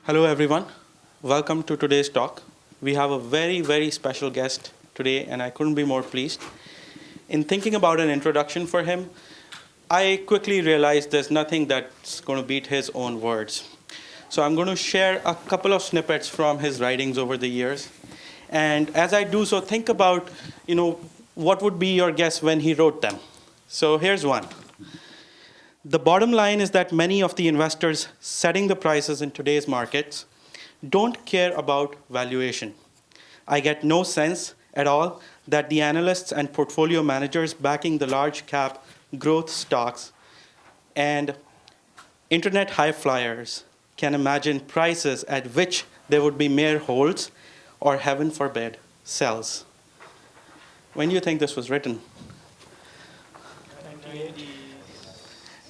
Hello, everyone. Welcome to today's talk. We have a very, very special guest today, and I couldn't be more pleased. In thinking about an introduction for him, I quickly realized there's nothing that's going to beat his own words. So I'm going to share a couple of snippets from his writings over the years. And as I do so, think about, what would be your guess when he wrote them? So here's one. The bottom line is that many of the investors setting the prices in today's markets don't care about valuation. I get no sense at all that the analysts and portfolio managers backing the large cap growth stocks and internet high flyers can imagine prices at which there would be mere holds or, heaven forbid, sells. When do you think this was written? 1980.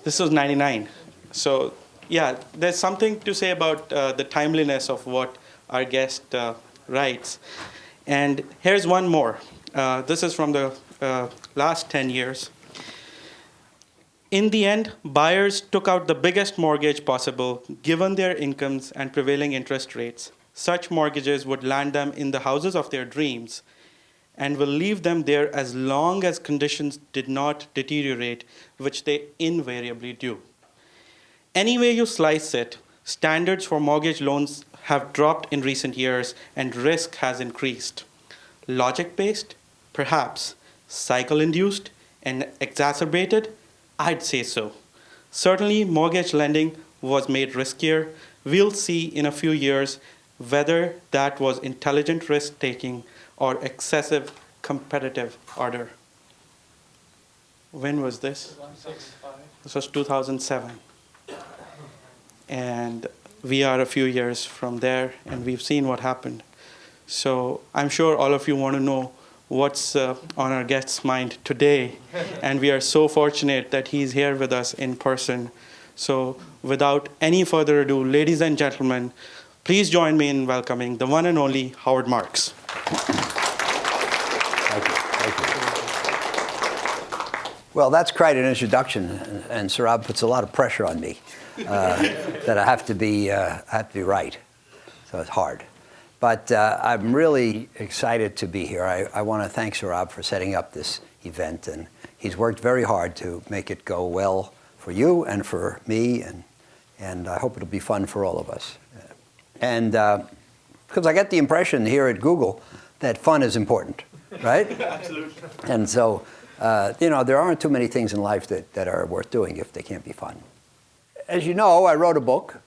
This was 99. So, yeah, there's something to say about the timeliness of what our guest writes. And here's one more. This is from the last 10 years. In the end, buyers took out the biggest mortgage possible given their incomes and prevailing interest rates. Such mortgages would land them in the houses of their dreams and will leave them there as long as conditions did not deteriorate, which they invariably do. Any way you slice it, standards for mortgage loans have dropped in recent years and risk has increased. Logic-based? Perhaps. Cycle-induced and exacerbated? I'd say so. Certainly, mortgage lending was made riskier. We'll see in a few years whether that was intelligent risk-taking or excessive competitive ardor. When was this? 2005. This was 2007. And we are a few years from there, and we've seen what happened. So I'm sure all of you want to know what's on our guest's mind today. And we are so fortunate that he's here with us in person. So without any further ado, ladies and gentlemen, please join me in welcoming the one and only Howard Marks. Well, that's quite an introduction, and Saurabh puts a lot of pressure on me that I have to be right. So it's hard. But I'm really excited to be here. I want to thank Saurabh for setting up this event, and he's worked very hard to make it go well for you and for me, and I hope it'll be fun for all of us. And because I get the impression here at Google that fun is important, right? Absolutely. And so, there aren't too many things in life that are worth doing if they can't be fun. As you know, I wrote a book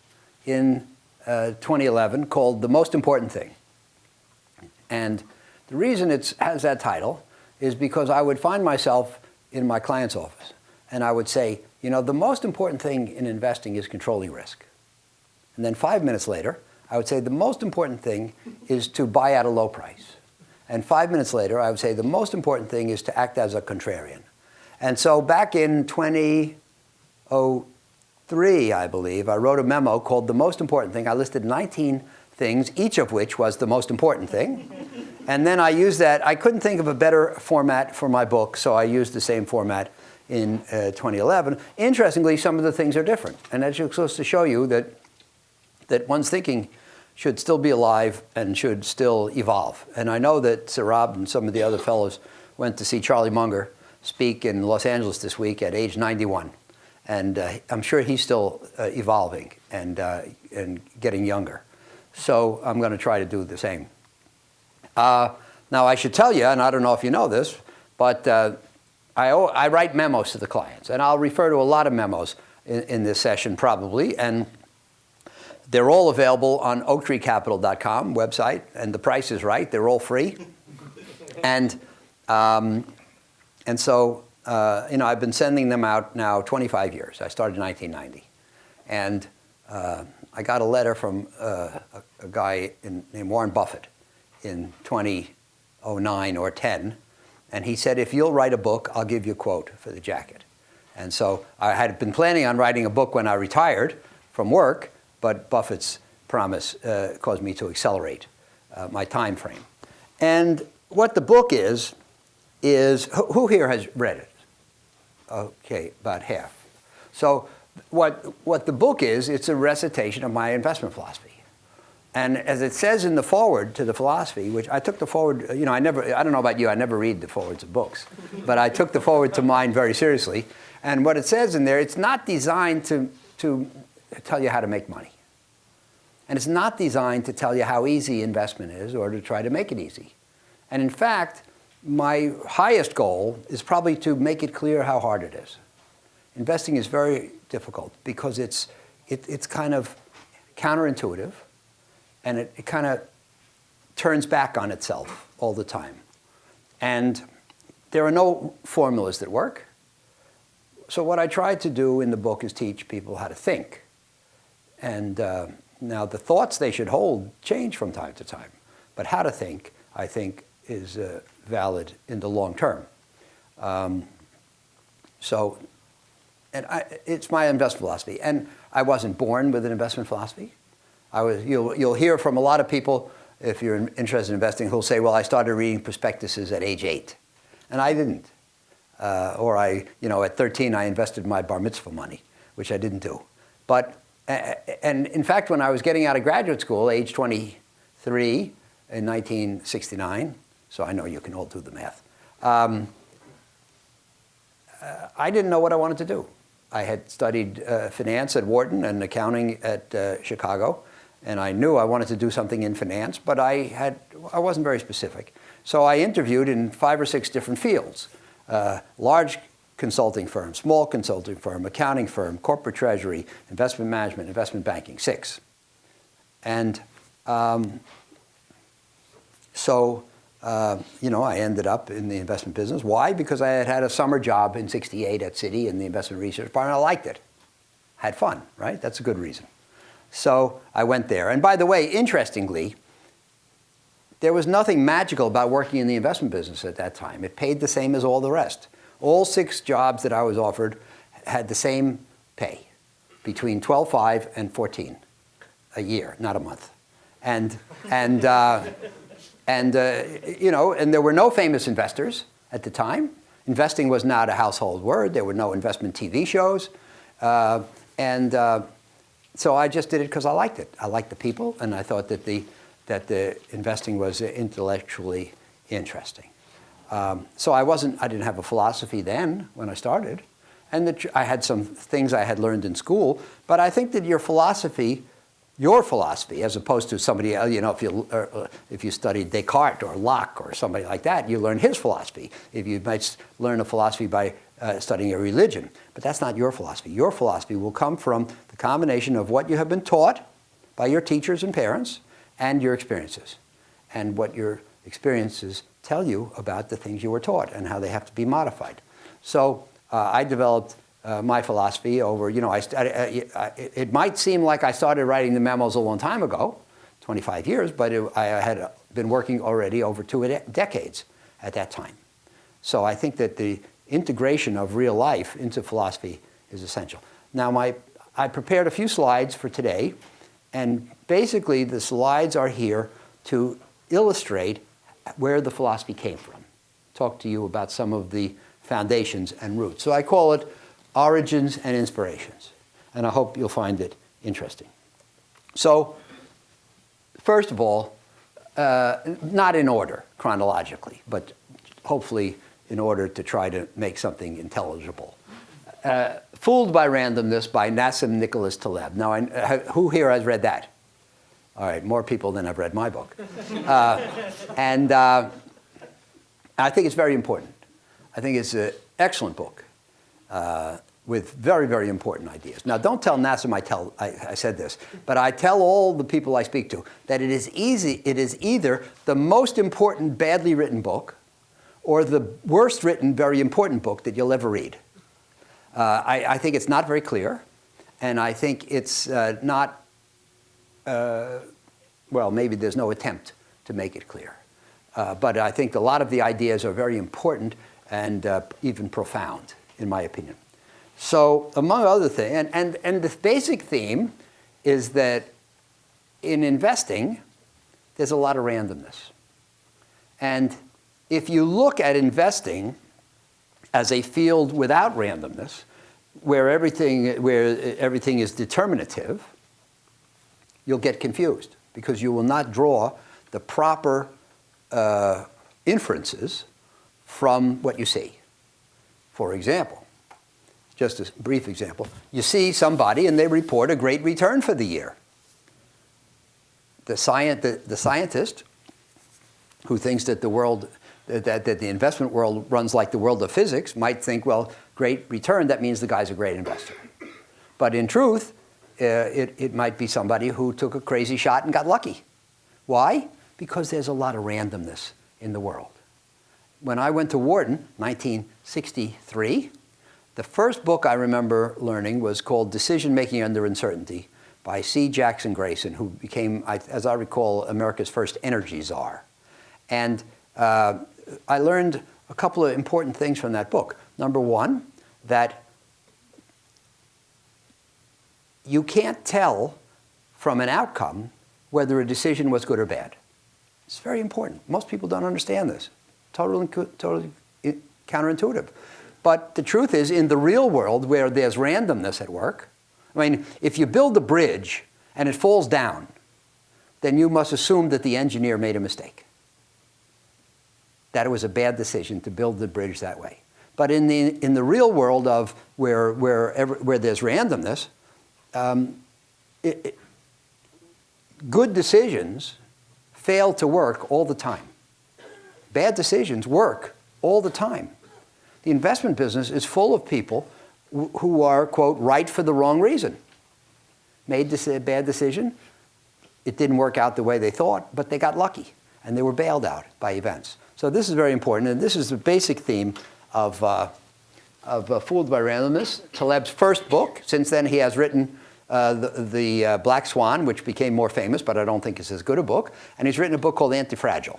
in 2011 called The Most Important Thing. And the reason it has that title is because I would find myself in my client's office and I would say, the most important thing in investing is controlling risk. And then 5 minutes later, I would say the most important thing is to buy at a low price. And 5 minutes later, I would say the most important thing is to act as a contrarian. And so back in 2003, I believe, I wrote a memo called The Most Important Thing. I listed 19 things, each of which was the most important thing. And then I used that. I couldn't think of a better format for my book, so I used the same format in 2011. Interestingly, some of the things are different. And that just goes to show you that one's thinking should still be alive and should still evolve. And I know that Saurabh and some of the other fellows went to see Charlie Munger speak in Los Angeles this week at age 91. And I'm sure he's still evolving and getting younger. So I'm going to try to do the same. Now, I should tell you, and I don't know if you know this, but I write memos to the clients. And I'll refer to a lot of memos in this session probably. And they're all available on oaktreecapital.com website, and the price is right. They're all free. And so, I've been sending them out now 25 years. I started in 1990. And I got a letter from a guy named Warren Buffett in 2009 or 10. And he said, if you'll write a book, I'll give you a quote for the jacket. And so I had been planning on writing a book when I retired from work, but Buffett's promise caused me to accelerate my time frame. And what the book is who here has read it? Okay, about half. So what the book is, it's a recitation of my investment philosophy. And as it says in the foreword to the philosophy, which I took the foreword, I don't know about you, I never read the forewords of books, but I took the foreword to mine very seriously. And what it says in there, it's not designed to tell you how to make money. And it's not designed to tell you how easy investment is or to try to make it easy. And in fact, my highest goal is probably to make it clear how hard it is. Investing is very difficult because it's kind of counterintuitive, and it kind of turns back on itself all the time. And there are no formulas that work. So what I tried to do in the book is teach people how to think. And now the thoughts they should hold change from time to time. But how to think, I think, is valid in the long term. It's my investment philosophy. And I wasn't born with an investment philosophy. You'll hear from a lot of people, if you're interested in investing, who'll say, well, I started reading prospectuses at age 8. And I didn't. At 13, I invested my bar mitzvah money, which I didn't do. And in fact, when I was getting out of graduate school, age 23 in 1969, so I know you can all do the math, I didn't know what I wanted to do. I had studied finance at Wharton and accounting at Chicago, and I knew I wanted to do something in finance, but I wasn't very specific. So I interviewed in 5 or 6 different fields. Large consulting firm, small consulting firm, accounting firm, corporate treasury, investment management, investment banking, 6. And I ended up in the investment business. Why? Because I had had a summer job in '68 at Citi in the investment research department. I liked it. Had fun, right? That's a good reason. So I went there. And by the way, interestingly, there was nothing magical about working in the investment business at that time. It paid the same as all the rest. All 6 jobs that I was offered had the same pay, between $12,500 and $14,000 a year, not a month. And there were no famous investors at the time. Investing was not a household word. There were no investment TV shows. So I just did it because I liked it. I liked the people, and I thought that the investing was intellectually interesting. So I didn't have a philosophy then when I started. And I had some things I had learned in school. But I think that your philosophy, as opposed to somebody else, if you studied Descartes or Locke or somebody like that, you learn his philosophy. If you might learn a philosophy by studying a religion. But that's not your philosophy. Your philosophy will come from the combination of what you have been taught by your teachers and parents and your experiences. And what your experiences tell you about the things you were taught and how they have to be modified. So I developed my philosophy over, it might seem like I started writing the memos a long time ago, 25 years, but I had been working already over 2 decades at that time. So I think that the integration of real life into philosophy is essential. Now, I prepared a few slides for today, and basically the slides are here to illustrate where the philosophy came from. Talk to you about some of the foundations and roots. So I call it Origins and Inspirations, and I hope you'll find it interesting. So, first of all, not in order chronologically, but hopefully in order to try to make something intelligible. Fooled by Randomness by Nassim Nicholas Taleb. Now, who here has read that? All right, more people than have read my book. And I think it's very important. I think it's an excellent book with very, very important ideas. Now, don't tell Nassim I said this, but I tell all the people I speak to that it is either the most important badly written book or the worst written, very important book that you'll ever read. I think it's not very clear, and I think it's not, maybe there's no attempt to make it clear. But I think a lot of the ideas are very important and even profound, in my opinion. So among other things, and the basic theme is that in investing, there's a lot of randomness. And if you look at investing as a field without randomness, where everything is determinative, you'll get confused. because you will not draw the proper inferences from what you see. For example, just a brief example, you see somebody and they report a great return for the year. The scientist who thinks that the world, that the investment world runs like the world of physics might think, well, great return, that means the guy's a great investor. But in truth, it might be somebody who took a crazy shot and got lucky. Why? Because there's a lot of randomness in the world. When I went to Wharton, 1963, the first book I remember learning was called Decision Making Under Uncertainty by C. Jackson Grayson, who became, as I recall, America's first energy czar. And I learned a couple of important things from that book. Number one, that you can't tell from an outcome whether a decision was good or bad. It's very important. Most people don't understand this. Totally counterintuitive. But the truth is, in the real world where there's randomness at work, I mean, if you build a bridge and it falls down, then you must assume that the engineer made a mistake, that it was a bad decision to build the bridge that way. But in the real world of where there's randomness, good decisions fail to work all the time. Bad decisions work all the time. The investment business is full of people who are, quote, right for the wrong reason. Made a bad decision, it didn't work out the way they thought, but they got lucky, and they were bailed out by events. So this is very important, and this is the basic theme of Fooled by Randomness, Taleb's first book. Since then, he has written the Black Swan, which became more famous, but I don't think it's as good a book. And he's written a book called Antifragile.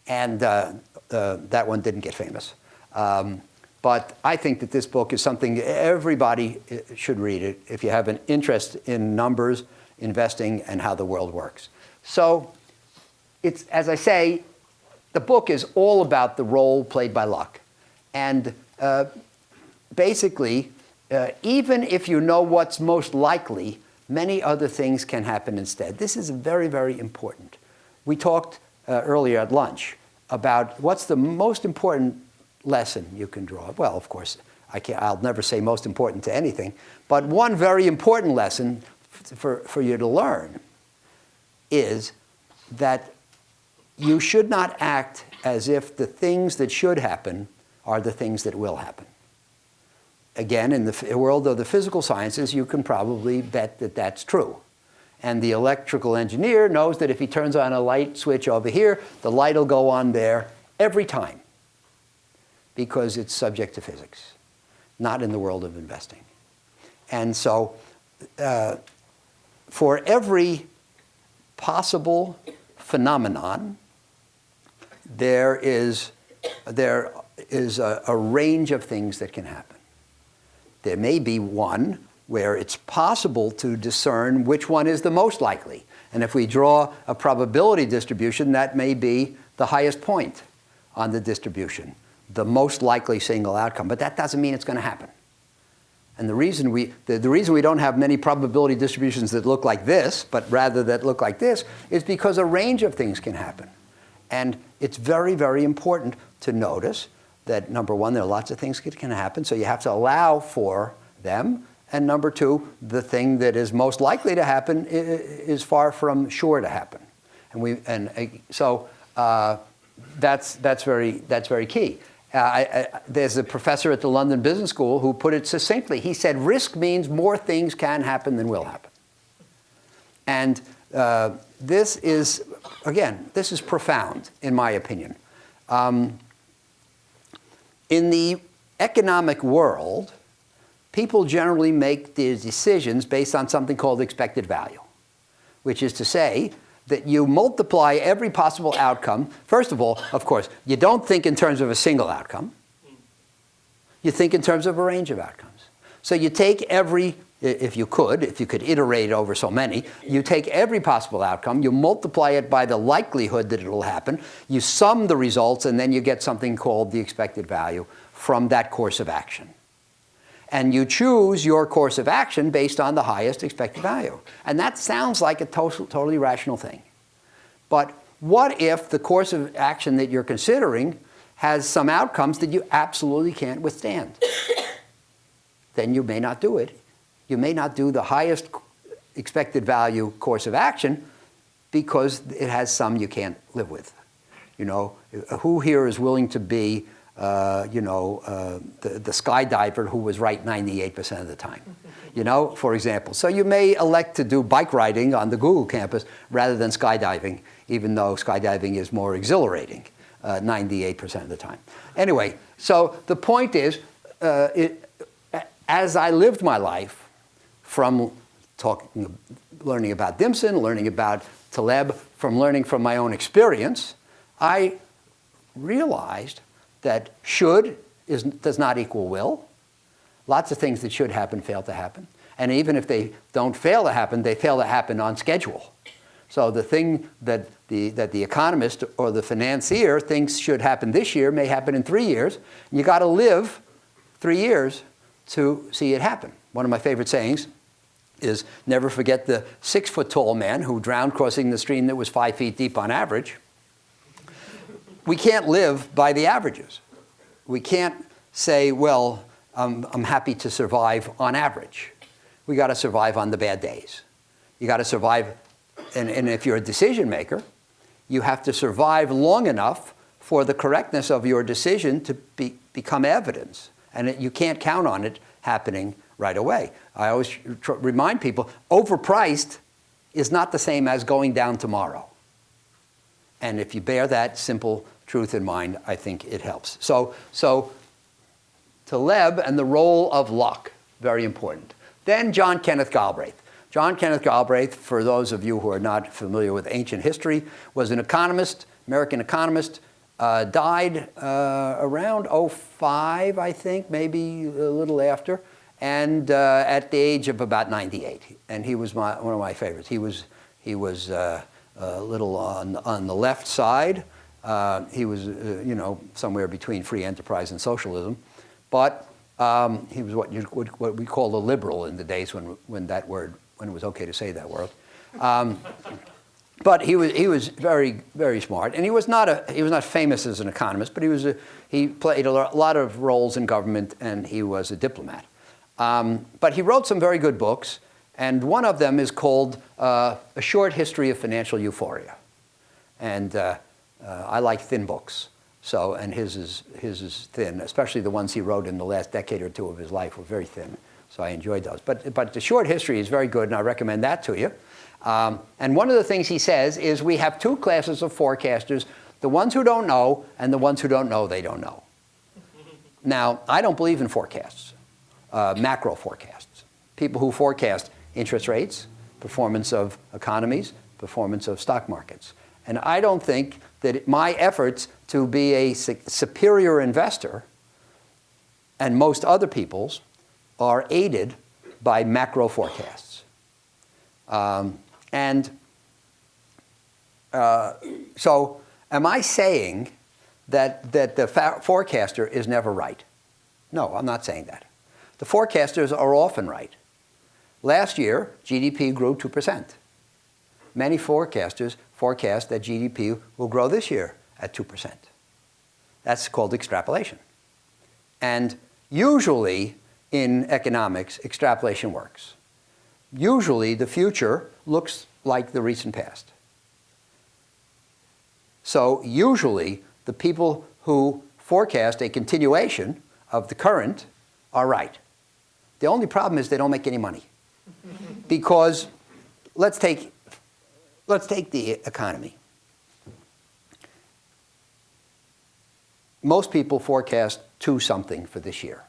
And that one didn't get famous. But I think that this book is something everybody should read it if you have an interest in numbers, investing, and how the world works. So it's, as I say, the book is all about the role played by luck. And basically, even if you know what's most likely, many other things can happen instead. This is very, very important. We talked earlier at lunch about what's the most important lesson you can draw. Well, of course, I'll never say most important to anything, but one very important lesson for you to learn is that you should not act as if the things that should happen are the things that will happen. Again, in the world of the physical sciences, you can probably bet that that's true. And the electrical engineer knows that if he turns on a light switch over here, the light will go on there every time, because it's subject to physics, not in the world of investing. And so for every possible phenomenon, there is a range of things that can happen. There may be one where it's possible to discern which one is the most likely. And if we draw a probability distribution, that may be the highest point on the distribution, the most likely single outcome. But that doesn't mean it's going to happen. And the reason we don't have many probability distributions that look like this, but rather that look like this, is because a range of things can happen. And it's very, very important to notice that, number one, there are lots of things that can happen, so you have to allow for them. And number two, the thing that is most likely to happen is far from sure to happen. So that's very key. There's a professor at the London Business School who put it succinctly. He said, risk means more things can happen than will happen. And this is profound, in my opinion. In the economic world, people generally make their decisions based on something called expected value, which is to say that you multiply every possible outcome. First of all, of course, you don't think in terms of a single outcome. You think in terms of a range of outcomes. So you take every, if you could iterate over so many, you take every possible outcome, you multiply it by the likelihood that it will happen, you sum the results, and then you get something called the expected value from that course of action. And you choose your course of action based on the highest expected value. And that sounds like a totally rational thing. But what if the course of action that you're considering has some outcomes that you absolutely can't withstand? Then you may not do it. You may not do the highest expected value course of action because it has some you can't live with. You know, who here is willing to be, the skydiver who was right 98% of the time? You know, for example. So you may elect to do bike riding on the Google campus rather than skydiving, even though skydiving is more exhilarating 98% of the time. Anyway, so the point is, as I lived my life from learning about Dimson, learning about Taleb, from learning from my own experience, I realized that should does not equal will. Lots of things that should happen fail to happen. And even if they don't fail to happen, they fail to happen on schedule. So the thing that the economist or the financier thinks should happen this year may happen in 3 years. You got to live 3 years to see it happen. One of my favorite sayings is, never forget the 6-foot-tall man who drowned crossing the stream that was 5 feet deep on average. We can't live by the averages. We can't say, well, I'm happy to survive on average. We got to survive on the bad days. You got to survive, and if you're a decision maker, you have to survive long enough for the correctness of your decision to become evidence. And you can't count on it happening right away. I always remind people, overpriced is not the same as going down tomorrow. And if you bear that simple truth in mind, I think it helps. So Taleb and the role of luck, very important. Then John Kenneth Galbraith. John Kenneth Galbraith, for those of you who are not familiar with ancient history, was an economist, American economist, died around 05, I think, maybe a little after, and at the age of about 98. And he was one of my favorites. He was a little on the left side. He was, somewhere between free enterprise and socialism, but he was what we call a liberal in the days when it was okay to say that word. But he was very, very smart, and he was not famous as an economist, but he played a lot of roles in government, and he was a diplomat. But he wrote some very good books, and one of them is called A Short History of Financial Euphoria, and I like thin books. So, and his is thin, especially the ones he wrote in the last decade or two of his life were very thin. So I enjoyed those. But the short history is very good, and I recommend that to you. And one of the things he says is we have two classes of forecasters, the ones who don't know and the ones who don't know they don't know. Now, I don't believe in forecasts, macro forecasts. People who forecast interest rates, performance of economies, performance of stock markets. And I don't think that my efforts to be a superior investor and most other people's are aided by macro forecasts. So am I saying that the forecaster is never right? No, I'm not saying that. The forecasters are often right. Last year, GDP grew 2%. Many forecasters forecast that GDP will grow this year at 2%. That's called extrapolation. And usually in economics, extrapolation works. Usually the future looks like the recent past. So usually the people who forecast a continuation of the current are right. The only problem is they don't make any money. Because let's take the economy. Most people forecast 2 something for this year.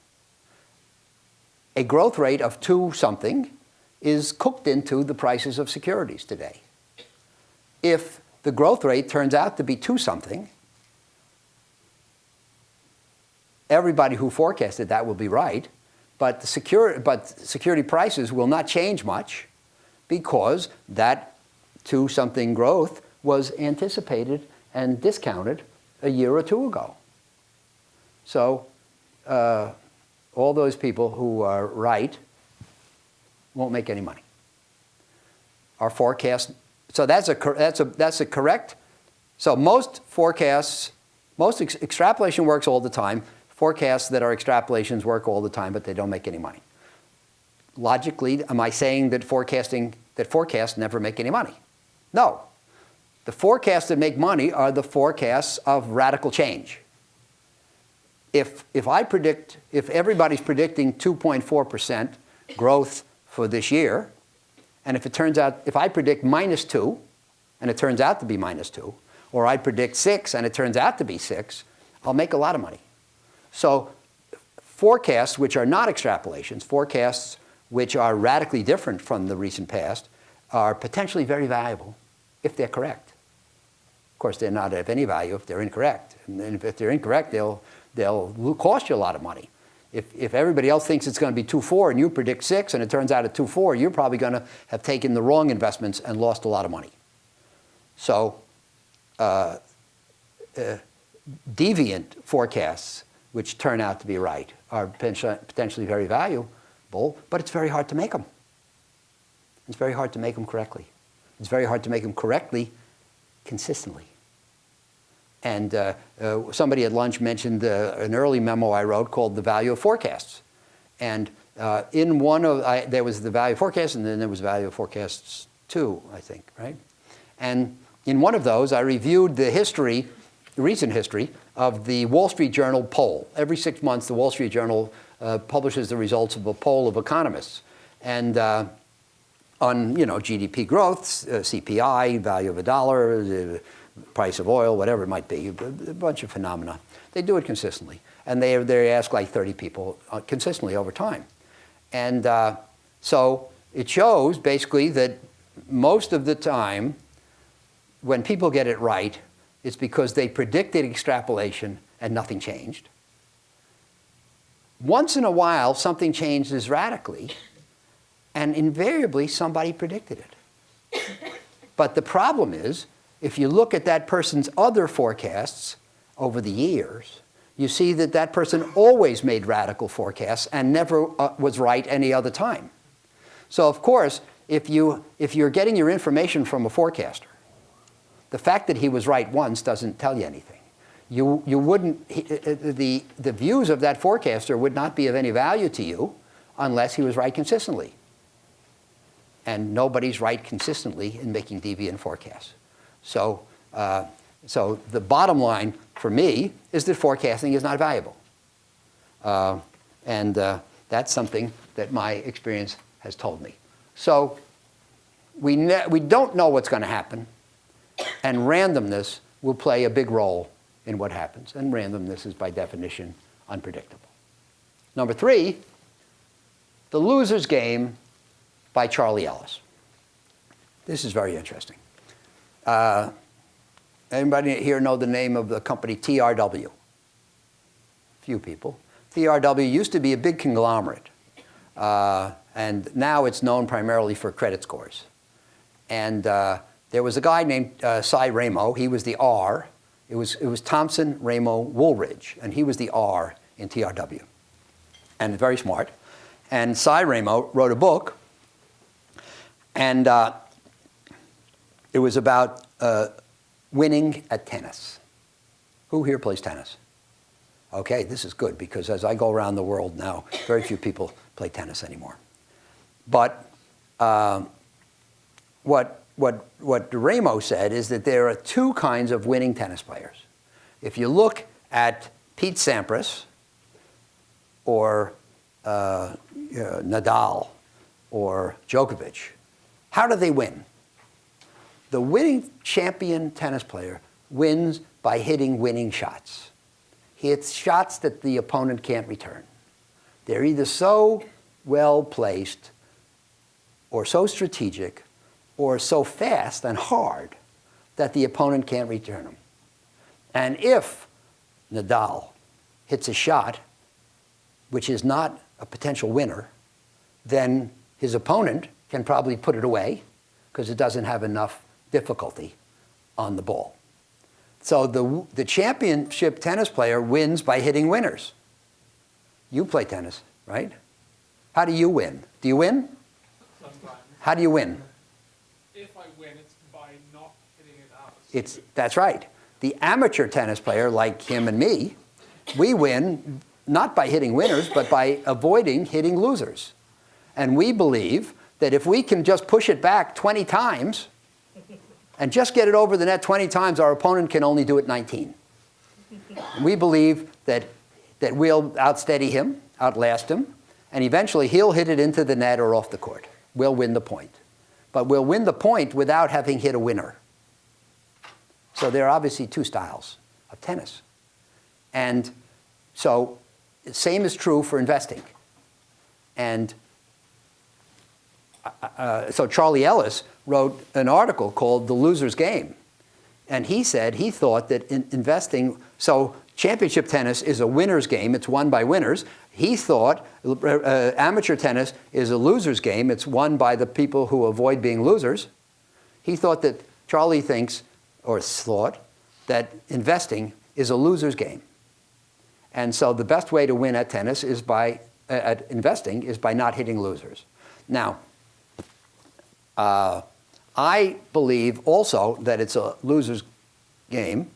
A growth rate of 2 something is cooked into the prices of securities today. If the growth rate turns out to be 2 something, everybody who forecasted that will be right, but security prices will not change much because that 2 something growth was anticipated and discounted a year or 2 ago. So all those people who are right won't make any money. Our forecast, so that's a correct. So most forecasts, extrapolation works all the time. Forecasts that are extrapolations work all the time, but they don't make any money. Logically, am I saying that forecasts never make any money? No. The forecasts that make money are the forecasts of radical change. If everybody's predicting 2.4% growth for this year, and if I predict -2, and it turns out to be -2, or I predict 6 and it turns out to be 6, I'll make a lot of money. So forecasts which are not extrapolations, forecasts which are radically different from the recent past, are potentially very valuable if they're correct. Of course, they're not of any value if they're incorrect. And if they're incorrect, they'll cost you a lot of money. If everybody else thinks it's going to be 2.4 and you predict 6 and it turns out at 2.4, you're probably going to have taken the wrong investments and lost a lot of money. So deviant forecasts, which turn out to be right, are potentially very valuable, but it's very hard to make them. It's very hard to make them correctly. It's very hard to make them correctly consistently. And somebody at lunch mentioned an early memo I wrote called The Value of Forecasts. And in one of, there was the value of forecasts, and then there was value of forecasts 2, I think, right? And in one of those, I reviewed the recent history of the Wall Street Journal poll. Every 6 months, the Wall Street Journal publishes the results of a poll of economists. And on GDP growth, CPI, value of a dollar, the price of oil, whatever it might be, a bunch of phenomena. They do it consistently. And they ask like 30 people consistently over time. And so it shows basically that most of the time, when people get it right, it's because they predicted extrapolation and nothing changed. Once in a while, something changes radically, and invariably somebody predicted it. But the problem is, if you look at that person's other forecasts over the years, you see that that person always made radical forecasts and never was right any other time. So of course, if you're getting your information from a forecaster, the fact that he was right once doesn't tell you anything. You wouldn't, the views of that forecaster would not be of any value to you unless he was right consistently. And nobody's right consistently in making deviant forecasts. So the bottom line for me is that forecasting is not valuable. And that's something that my experience has told me. So we don't know what's going to happen, and randomness will play a big role in what happens. And randomness is, by definition, unpredictable. Number 3, The Loser's Game by Charlie Ellis. This is very interesting. Anybody here know the name of the company TRW? Few people. TRW used to be a big conglomerate, and now it's known primarily for credit scores. And there was a guy named Cy Ramo. He was the R. It was Thompson, Ramo, Woolridge, and he was the R in TRW, and very smart. And Cy Ramo wrote a book, and it was about winning at tennis. Who here plays tennis? Okay, this is good, because as I go around the world now, very few people play tennis anymore. But what Ramo said is that there are 2 kinds of winning tennis players. If you look at Pete Sampras or Nadal or Djokovic, how do they win? The winning champion tennis player wins by hitting winning shots. He hits shots that the opponent can't return. They're either so well placed or so strategic or so fast and hard that the opponent can't return them. And if Nadal hits a shot which is not a potential winner, then his opponent can probably put it away because it doesn't have enough difficulty on the ball. So the championship tennis player wins by hitting winners. You play tennis, right? How do you win? Do you win? Sometimes. How do you win? If I win, it's by not hitting it out. That's right. The amateur tennis player, like him and me, we win not by hitting winners, but by avoiding hitting losers. And we believe that if we can just push it back 20 times and just get it over the net 20 times, our opponent can only do it 19. We believe that we'll outsteady him, outlast him, and eventually he'll hit it into the net or off the court. We'll win the point. But we'll win the point without having hit a winner. So there are obviously two styles of tennis. And so the same is true for investing. And so Charlie Ellis wrote an article called The Loser's Game. And he said he thought that in investing, so championship tennis is a winner's game. It's won by winners. He thought amateur tennis is a loser's game. It's won by the people who avoid being losers. He thought that Charlie thinks, or thought, that investing is a loser's game. And so the best way to win at tennis is at investing is by not hitting losers. Now, I believe also that it's a loser's game,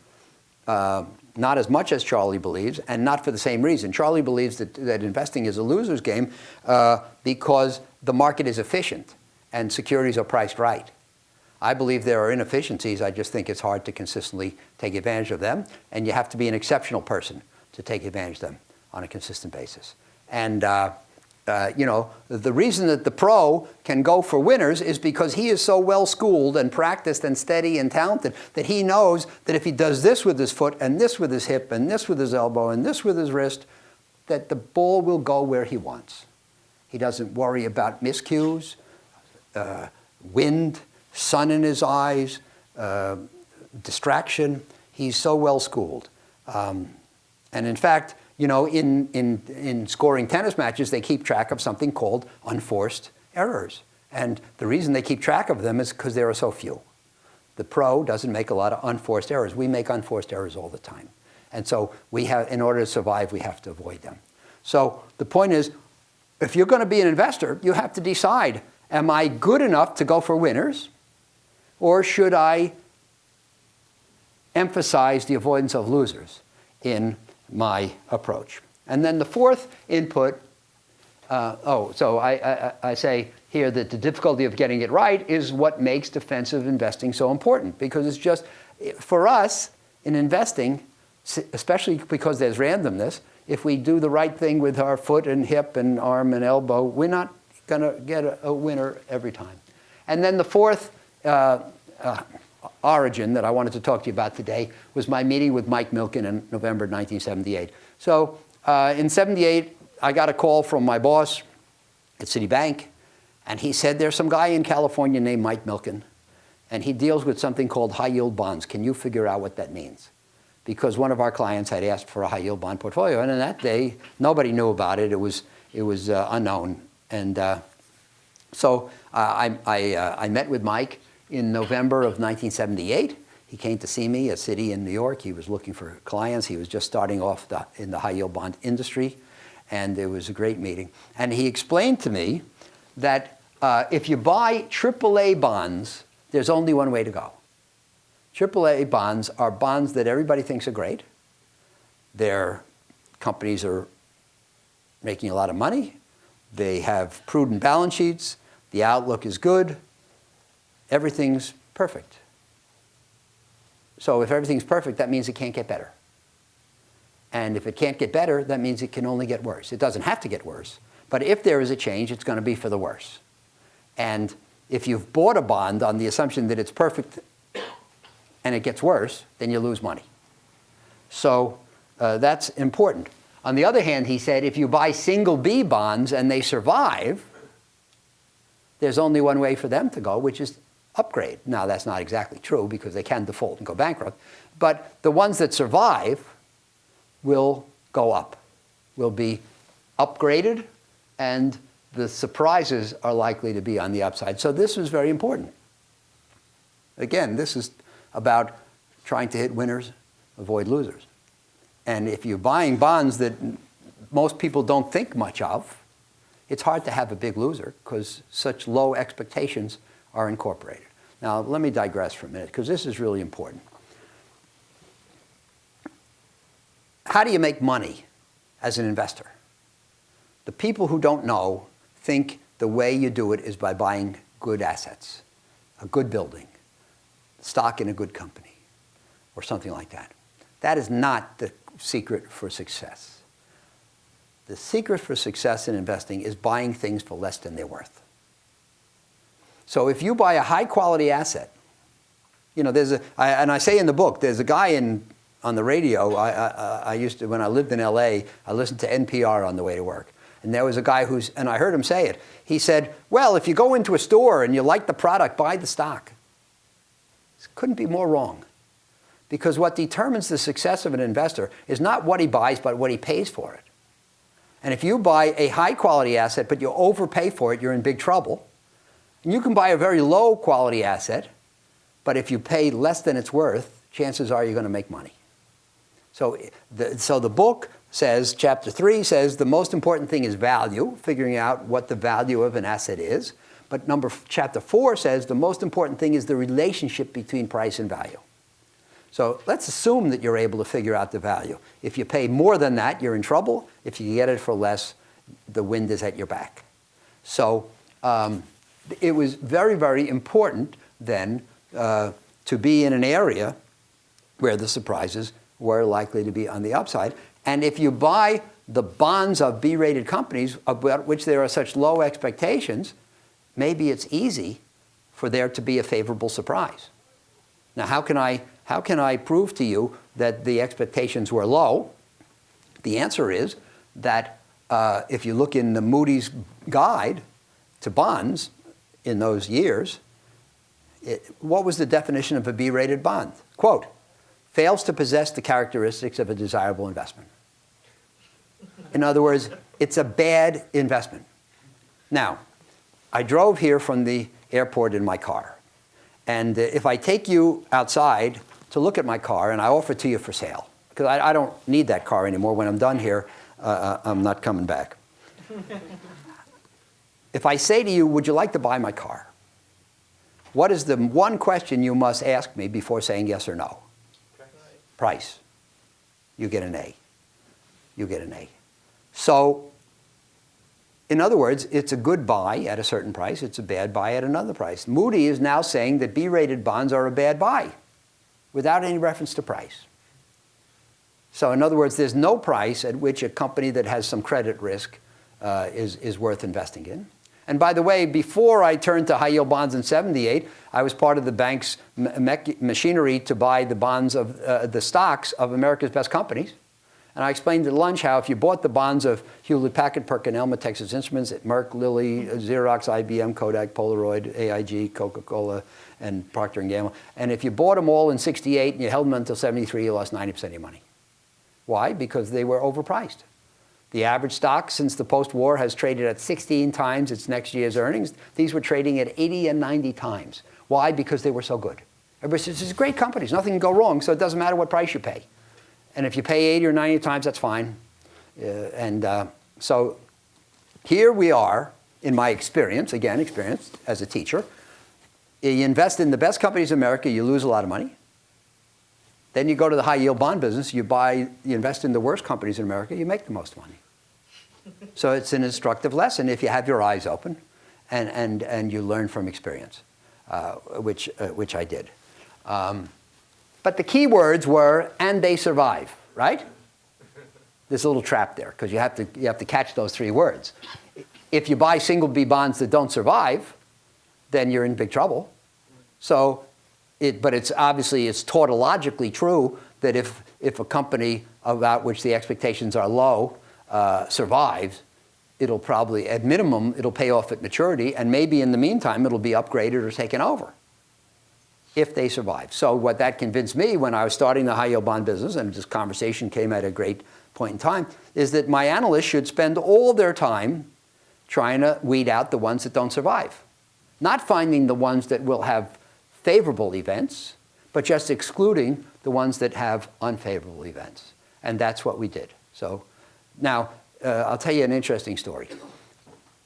not as much as Charlie believes, and not for the same reason. Charlie believes that investing is a loser's game because the market is efficient and securities are priced right. I believe there are inefficiencies. I just think it's hard to consistently take advantage of them, and you have to be an exceptional person to take advantage of them on a consistent basis. And the reason that the pro can go for winners is because he is so well schooled and practiced and steady and talented that he knows that if he does this with his foot and this with his hip and this with his elbow and this with his wrist, that the ball will go where he wants. He doesn't worry about miscues, wind, sun in his eyes, distraction. He's so well schooled. And in fact, in scoring tennis matches, they keep track of something called unforced errors. And the reason they keep track of them is because there are so few. The pro doesn't make a lot of unforced errors. We make unforced errors all the time. And so in order to survive, we have to avoid them. So the point is, if you're going to be an investor, you have to decide, am I good enough to go for winners? Or should I emphasize the avoidance of losers in my approach? And then the fourth input, I say here that the difficulty of getting it right is what makes defensive investing so important. Because it's just, for us, in investing, especially because there's randomness, if we do the right thing with our foot and hip and arm and elbow, we're not going to get a winner every time. And then the fourth origin that I wanted to talk to you about today was my meeting with Mike Milken in November 1978. So in 78, I got a call from my boss at Citibank, and he said, there's some guy in California named Mike Milken, and he deals with something called high-yield bonds. Can you figure out what that means? Because one of our clients had asked for a high-yield bond portfolio, and in that day, nobody knew about it. It was unknown. And so I met with Mike in November of 1978. He came to see me at Citi in New York. He was looking for clients. He was just starting off in the high-yield bond industry, and it was a great meeting. And he explained to me that if you buy AAA bonds, there's only one way to go. AAA bonds are bonds that everybody thinks are great. Their companies are making a lot of money. They have prudent balance sheets. The outlook is good. Everything's perfect. So if everything's perfect, that means it can't get better. And if it can't get better, that means it can only get worse. It doesn't have to get worse. But if there is a change, it's going to be for the worse. And if you've bought a bond on the assumption that it's perfect and it gets worse, then you lose money. So that's important. On the other hand, he said, if you buy single B bonds and they survive, there's only one way for them to go, which is upgrade. Now, that's not exactly true because they can default and go bankrupt. But the ones that survive will go up, will be upgraded, and the surprises are likely to be on the upside. So this was very important. Again, this is about trying to hit winners, avoid losers. And if you're buying bonds that most people don't think much of, it's hard to have a big loser because such low expectations are incorporated. Now, let me digress for a minute because this is really important. How do you make money as an investor? The people who don't know think the way you do it is by buying good assets, a good building, stock in a good company, or something like that. That is not the secret for success. The secret for success in investing is buying things for less than they're worth. So if you buy a high-quality asset, you know, and I say in the book, there's a guy on the radio, I used to, when I lived in LA, I listened to NPR on the way to work. And there was a guy and I heard him say it. He said, well, if you go into a store and you like the product, buy the stock. This couldn't be more wrong. Because what determines the success of an investor is not what he buys, but what he pays for it. And if you buy a high-quality asset, but you overpay for it, you're in big trouble. And you can buy a very low-quality asset, but if you pay less than it's worth, chances are you're going to make money. So the book says, chapter 3 says, the most important thing is value, figuring out what the value of an asset is. But chapter 4 says the most important thing is the relationship between price and value. So let's assume that you're able to figure out the value. If you pay more than that, you're in trouble. If you get it for less, the wind is at your back. So it was very, very important then to be in an area where the surprises were likely to be on the upside. And if you buy the bonds of B-rated companies about which there are such low expectations, maybe it's easy for there to be a favorable surprise. Now, how can I prove to you that the expectations were low? The answer is that if you look in the Moody's guide to bonds in those years, what was the definition of a B-rated bond? Quote, fails to possess the characteristics of a desirable investment. In other words, it's a bad investment. Now, I drove here from the airport in my car. And if I take you outside to look at my car and I offer it to you for sale, because I don't need that car anymore. When I'm done here, I'm not coming back. If I say to you, would you like to buy my car? What is the one question you must ask me before saying yes or no? Price. You get an A. You get an A. So, in other words, it's a good buy at a certain price. It's a bad buy at another price. Moody is now saying that B-rated bonds are a bad buy without any reference to price. So, in other words, there's no price at which a company that has some credit risk is worth investing in. And by the way, before I turned to high-yield bonds in '78, I was part of the bank's machinery to buy the bonds of the stocks of America's best companies. And I explained at lunch how if you bought the bonds of Hewlett-Packard, Perkin-Elmer, Texas Instruments, Merck, Lilly, Xerox, IBM, Kodak, Polaroid, AIG, Coca-Cola, and Procter & Gamble, and if you bought them all in '68 and you held them until '73, you lost 90% of your money. Why? Because they were overpriced. The average stock since the post-war has traded at 16 times its next year's earnings. These were trading at 80 and 90 times. Why? Because they were so good. Everybody says, these are great companies. Nothing can go wrong, so it doesn't matter what price you pay. And if you pay 80 or 90 times, that's fine. So here we are, in my experience, again, experience as a teacher. You invest in the best companies in America, you lose a lot of money. Then you go to the high-yield bond business, you invest in the worst companies in America, you make the most money. So it's an instructive lesson if you have your eyes open and you learn from experience, which I did. But the key words were, and they survive, right? There's a little trap there, because you have to catch those three words. If you buy single B bonds that don't survive, then you're in big trouble. So, but it's tautologically true that if a company about which the expectations are low survives, it'll probably, at minimum, it'll pay off at maturity, and maybe in the meantime, it'll be upgraded or taken over if they survive. So what that convinced me when I was starting the high-yield bond business, and this conversation came at a great point in time, is that my analysts should spend all their time trying to weed out the ones that don't survive. Not finding the ones that will have favorable events, but just excluding the ones that have unfavorable events. And that's what we did. So now, I'll tell you an interesting story.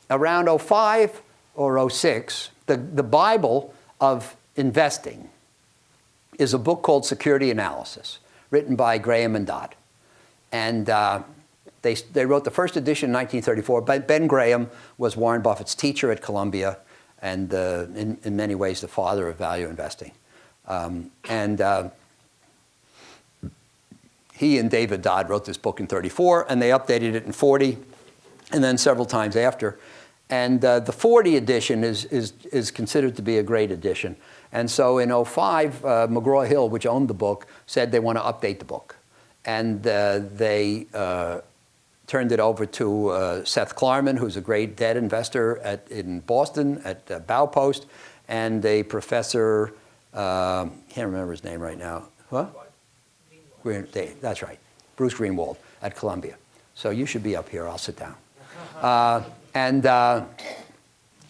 Around '05 or '06, the Bible of investing is a book called Security Analysis, written by Graham and Dodd. And they wrote the first edition in 1934. Ben Graham was Warren Buffett's teacher at Columbia and in many ways the father of value investing. He and David Dodd wrote this book in '34, and they updated it in '40, and then several times after. And the '40 edition is considered to be a great edition. And so in '05, McGraw-Hill, which owned the book, said they want to update the book. And they turned it over to Seth Klarman, who's a great debt investor in Boston at Baupost, and a professor, can't remember his name right now. What? That's right, Bruce Greenwald at Columbia. So you should be up here, I'll sit down.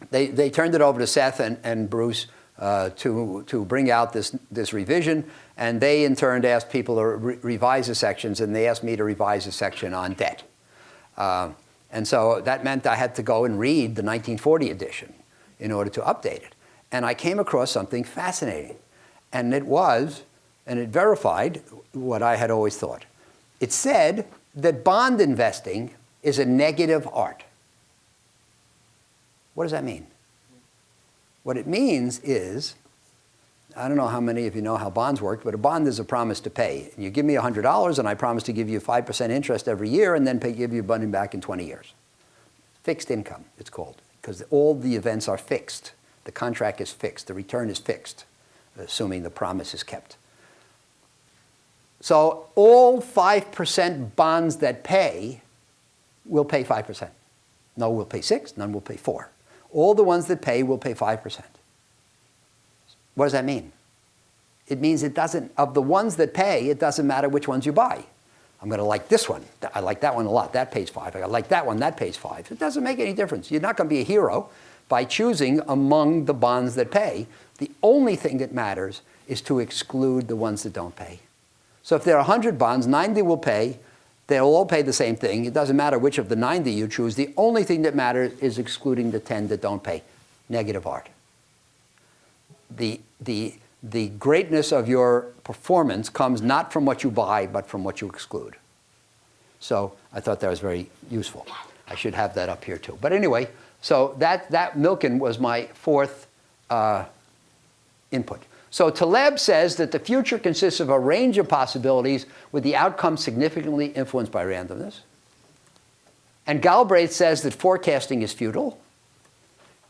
They turned it over to Seth and Bruce to bring out this revision, and they in turn asked people to revise the sections, and they asked me to revise a section on debt. And so that meant I had to go and read the 1940 edition in order to update it. And I came across something fascinating, and it verified what I had always thought. It said that bond investing is a negative art. What does that mean? What it means is, I don't know how many of you know how bonds work, but a bond is a promise to pay. You give me $100 and I promise to give you 5% interest every year and then give you money back in 20 years. Fixed income, it's called, because all the events are fixed. The contract is fixed. The return is fixed, assuming the promise is kept. So all 5% bonds that pay will pay 5%. No will pay 6, none will pay 4. All the ones that pay will pay 5%. What does that mean? It means it doesn't, of the ones that pay, it doesn't matter which ones you buy. I'm going to like this one. I like that one a lot. That pays 5. I like that one. That pays 5. It doesn't make any difference. You're not going to be a hero by choosing among the bonds that pay. The only thing that matters is to exclude the ones that don't pay. So if there are 100 bonds, 90 will pay. They'll all pay the same thing. It doesn't matter which of the 90 you choose. The only thing that matters is excluding the 10 that don't pay. Negative art. The greatness of your performance comes not from what you buy, but from what you exclude. So I thought that was very useful. I should have that up here too. But anyway, so that Milken was my fourth input. So Taleb says that the future consists of a range of possibilities with the outcome significantly influenced by randomness. And Galbraith says that forecasting is futile.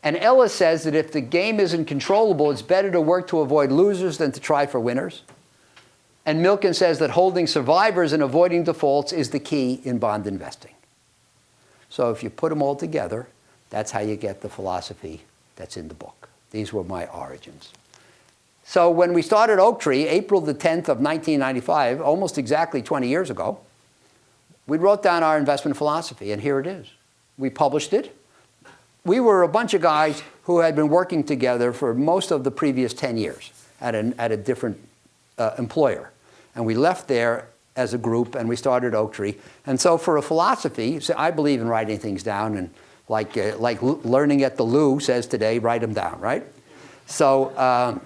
And Ellis says that if the game isn't controllable, it's better to work to avoid losers than to try for winners. And Milken says that holding survivors and avoiding defaults is the key in bond investing. So if you put them all together, that's how you get the philosophy that's in the book. These were my origins. So when we started Oaktree, April the 10th of 1995, almost exactly 20 years ago, we wrote down our investment philosophy, and here it is. We published it. We were a bunch of guys who had been working together for most of the previous 10 years at a different employer. And we left there as a group, and we started Oaktree. And so for a philosophy, so I believe in writing things down, and like learning at the Lou says today, write them down, right? So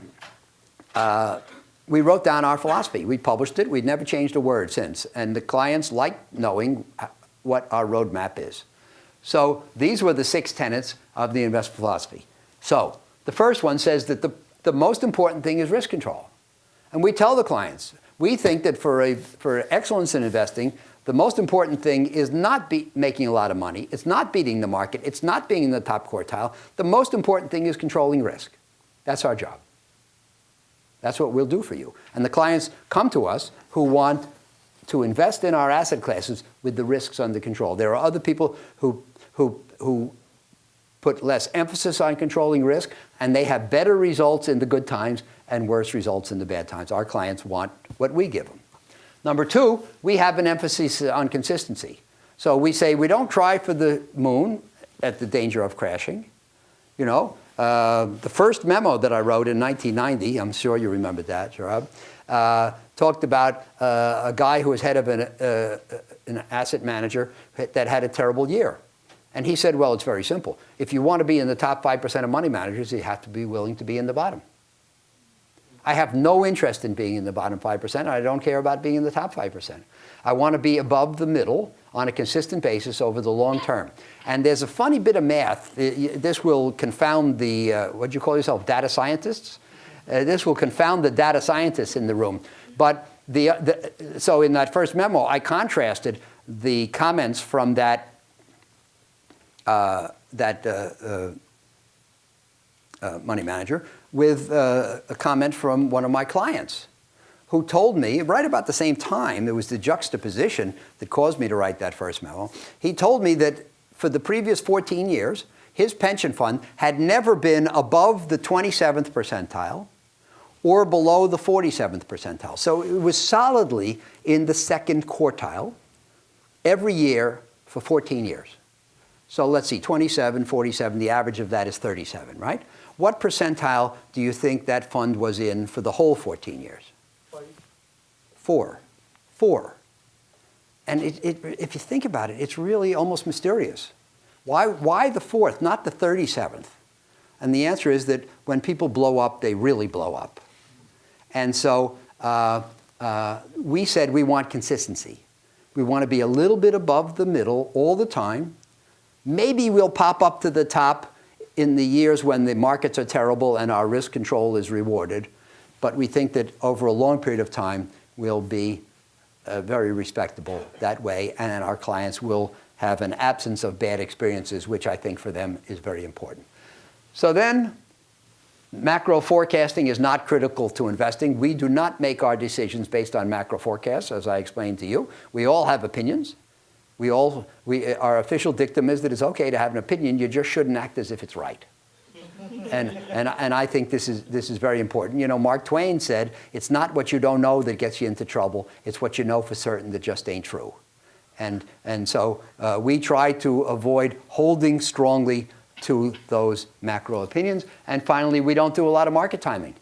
we wrote down our philosophy. We published it. We'd never changed a word since. And the clients like knowing what our roadmap is. So these were the 6 tenets of the investment philosophy. So the first one says that the most important thing is risk control. And we tell the clients, we think that for excellence in investing, the most important thing is not making a lot of money. It's not beating the market. It's not being in the top quartile. The most important thing is controlling risk. That's our job. That's what we'll do for you. And the clients come to us who want to invest in our asset classes with the risks under control. There are other people who put less emphasis on controlling risk, and they have better results in the good times and worse results in the bad times. Our clients want what we give them. Number 2, we have an emphasis on consistency. So we say we don't try for the moon at the danger of crashing. You know, the first memo that I wrote in 1990, I'm sure you remember that, Rob, talked about a guy who was head of an asset manager that had a terrible year. And he said, well, it's very simple. If you want to be in the top 5% of money managers, you have to be willing to be in the bottom. I have no interest in being in the bottom 5%. I don't care about being in the top 5%. I want to be above the middle on a consistent basis over the long term. And there's a funny bit of math. This will confound the, what do you call yourself, data scientists? This will confound the data scientists in the room. But so in that first memo, I contrasted the comments from that money manager with a comment from one of my clients who told me, right about the same time, it was the juxtaposition that caused me to write that first memo. He told me that for the previous 14 years, his pension fund had never been above the 27th percentile or below the 47th percentile. So it was solidly in the second quartile every year for 14 years. So let's see, 27, 47, the average of that is 37, right? What percentile do you think that fund was in for the whole 14 years? 4. And if you think about it, it's really almost mysterious. Why the 4th, not the 37th? And the answer is that when people blow up, they really blow up. And so we said we want consistency. We want to be a little bit above the middle all the time. Maybe we'll pop up to the top in the years when the markets are terrible and our risk control is rewarded. But we think that over a long period of time, we'll be very respectable that way, and our clients will have an absence of bad experiences, which I think for them is very important. So then, macro forecasting is not critical to investing. We do not make our decisions based on macro forecasts, as I explained to you. We all have opinions. Our official dictum is that it's okay to have an opinion, you just shouldn't act as if it's right. And I think this is very important. You know, Mark Twain said, it's not what you don't know that gets you into trouble, it's what you know for certain that just ain't true. And so we try to avoid holding strongly to those macro opinions. And finally, we don't do a lot of market timing,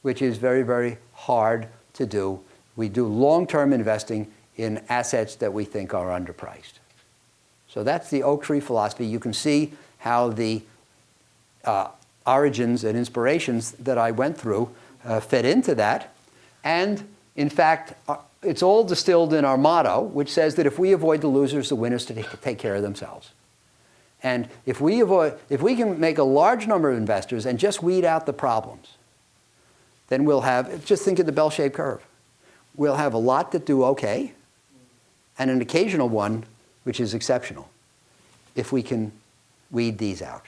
which is very, very hard to do. We do long-term investing in assets that we think are underpriced. So that's the Oaktree philosophy. You can see how the origins and inspirations that I went through fit into that. And in fact, it's all distilled in our motto, which says that if we avoid the losers, the winners take care of themselves. And if we can make a large number of investors and just weed out the problems, then we'll have, just think of the bell-shaped curve. We'll have a lot that do okay, and an occasional one which is exceptional, if we can weed these out.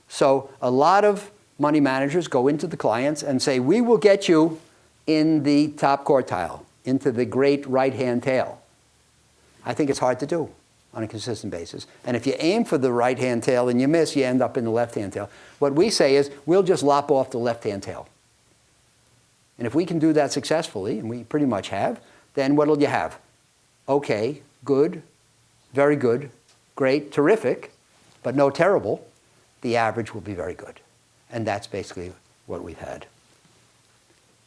So a lot of money managers go into the clients and say, we will get you in the top quartile, into the great right-hand tail. I think it's hard to do on a consistent basis. And if you aim for the right-hand tail and you miss, you end up in the left-hand tail. What we say is, we'll just lop off the left-hand tail. And if we can do that successfully, and we pretty much have, then what'll you have? Okay, good, very good, great, terrific, but no terrible. The average will be very good. And that's basically what we've had.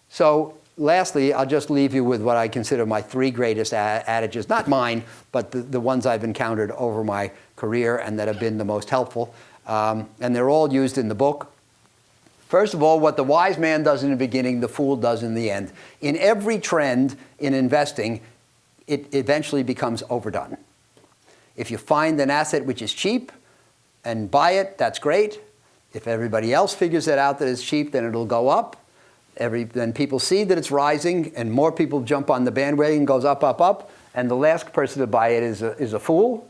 So lastly, I'll just leave you with what I consider my 3 greatest adages, not mine, but the ones I've encountered over my career and that have been the most helpful. And they're all used in the book. First of all, what the wise man does in the beginning, the fool does in the end. In every trend in investing, it eventually becomes overdone. If you find an asset which is cheap and buy it, that's great. If everybody else figures it out that it's cheap, then it'll go up. Then people see that it's rising, and more people jump on the bandwagon, goes up, up, up. And the last person to buy it is a fool,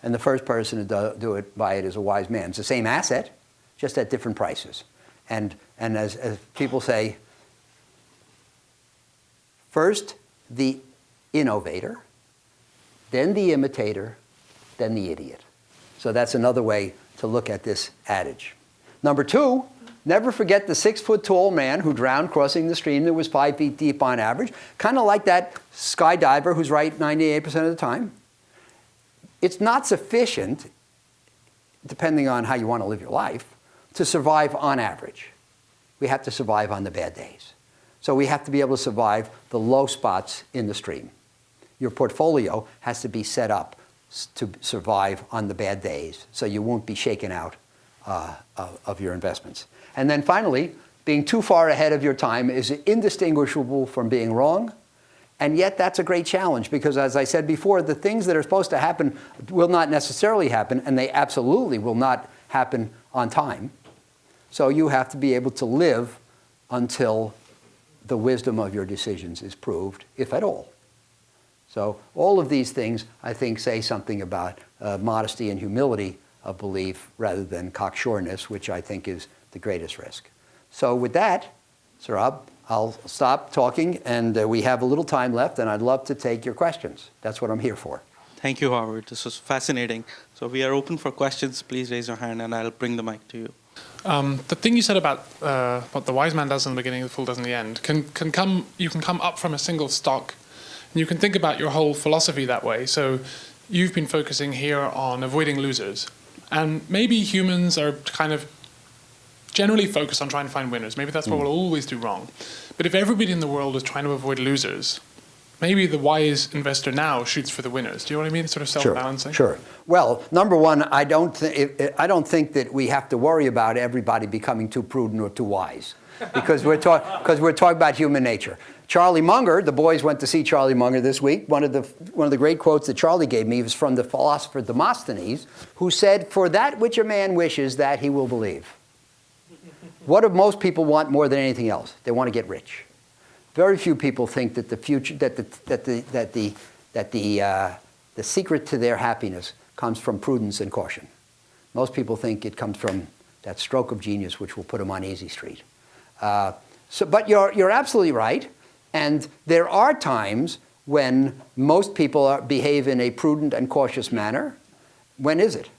and the first person to buy it is a wise man. It's the same asset, just at different prices. And as people say, first the innovator, then the imitator, then the idiot. So that's another way to look at this adage. Number 2, never forget the 6-foot-tall man who drowned crossing the stream that was 5 feet deep on average, kind of like that skydiver who's right 98% of the time. It's not sufficient, depending on how you want to live your life, to survive on average. We have to survive on the bad days. So we have to be able to survive the low spots in the stream. your portfolio has to be set up to survive on the bad days, so you won't be shaken out of your investments. And then finally, being too far ahead of your time is indistinguishable from being wrong. And yet that's a great challenge because, as I said before, the things that are supposed to happen will not necessarily happen, and they absolutely will not happen on time. So you have to be able to live until the wisdom of your decisions is proved, if at all. So all of these things, I think, say something about modesty and humility of belief rather than cocksureness, which I think is the greatest risk. So with that, Saurabh, I'll stop talking, and we have a little time left, and I'd love to take your questions. That's what I'm here for. Thank you, Howard. This was fascinating. So we are open for questions. Please raise your hand, and I'll bring the mic to you. The thing you said about what the wise man does in the beginning, the fool does in the end, you can come up from a single stock, and you can think about your whole philosophy that way. So you've been focusing here on avoiding losers, and maybe humans are kind of generally focused on trying to find winners. Maybe that's what we'll always do wrong. But if everybody in the world is trying to avoid losers, maybe the wise investor now shoots for the winners. Do you know what I mean? Sort of self-balancing. Sure. Well, number one, I don't think that we have to worry about everybody becoming too prudent or too wise, because we're talking about human nature. Charlie Munger, the boys went to see Charlie Munger this week. One of the great quotes that Charlie gave me was from the philosopher Demosthenes, who said, "For that which a man wishes, that he will believe." What do most people want more than anything else? They want to get rich. Very few people think that the future, the secret to their happiness comes from prudence and caution. Most people think it comes from that stroke of genius, which will put them on easy street. But you're absolutely right, and there are times when most people behave in a prudent and cautious manner. When is it?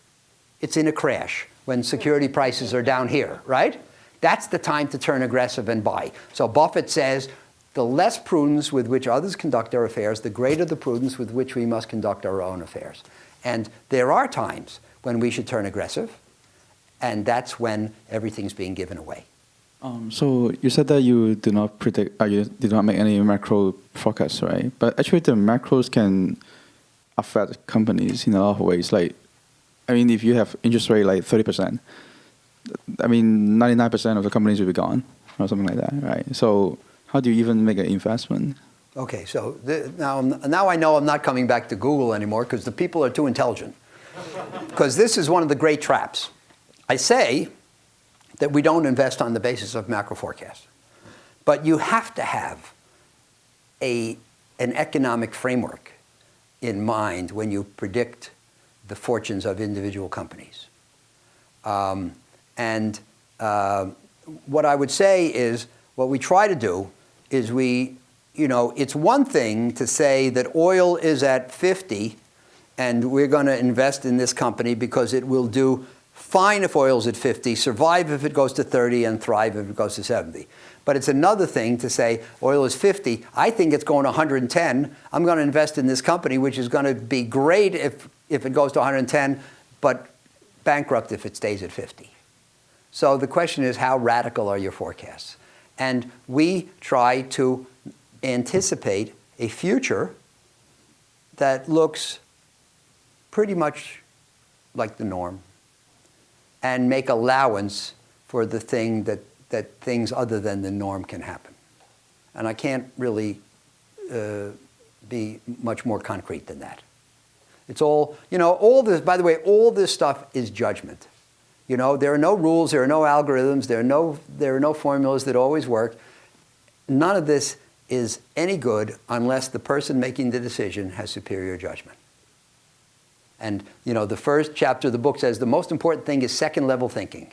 It's in a crash, when security prices are down here, right? That's the time to turn aggressive and buy. So Buffett says, the less prudence with which others conduct their affairs, the greater the prudence with which we must conduct our own affairs. And there are times when we should turn aggressive, and that's when everything's being given away. So you said that you do not predict, you did not make any macro forecasts, right? But actually, the macros can affect companies in a lot of ways. Like, I mean, if you have interest rate like 30%, I mean, 99% of the companies will be gone, or something like that, right? So how do you even make an investment? Okay, so now I know I'm not coming back to Google anymore because the people are too intelligent. Because this is one of the great traps. I say that we don't invest on the basis of macro forecasts. But you have to have an economic framework in mind when you predict the fortunes of individual companies. What I would say is, what we try to do is it's one thing to say that oil is at 50 and we're going to invest in this company because it will do fine if oil's at 50, survive if it goes to 30, and thrive if it goes to 70. But it's another thing to say oil is 50, I think it's going to 110, I'm going to invest in this company, which is going to be great if it goes to 110, but bankrupt if it stays at 50. So the question is, how radical are your forecasts? And we try to anticipate a future that looks pretty much like the norm and make allowance for the thing that things other than the norm can happen. And I can't really be much more concrete than that. It's all, all this, by the way, all this stuff is judgment. There are no rules, there are no algorithms, there are no formulas that always work. None of this is any good unless the person making the decision has superior judgment. And, the first chapter of the book says the most important thing is second-level thinking.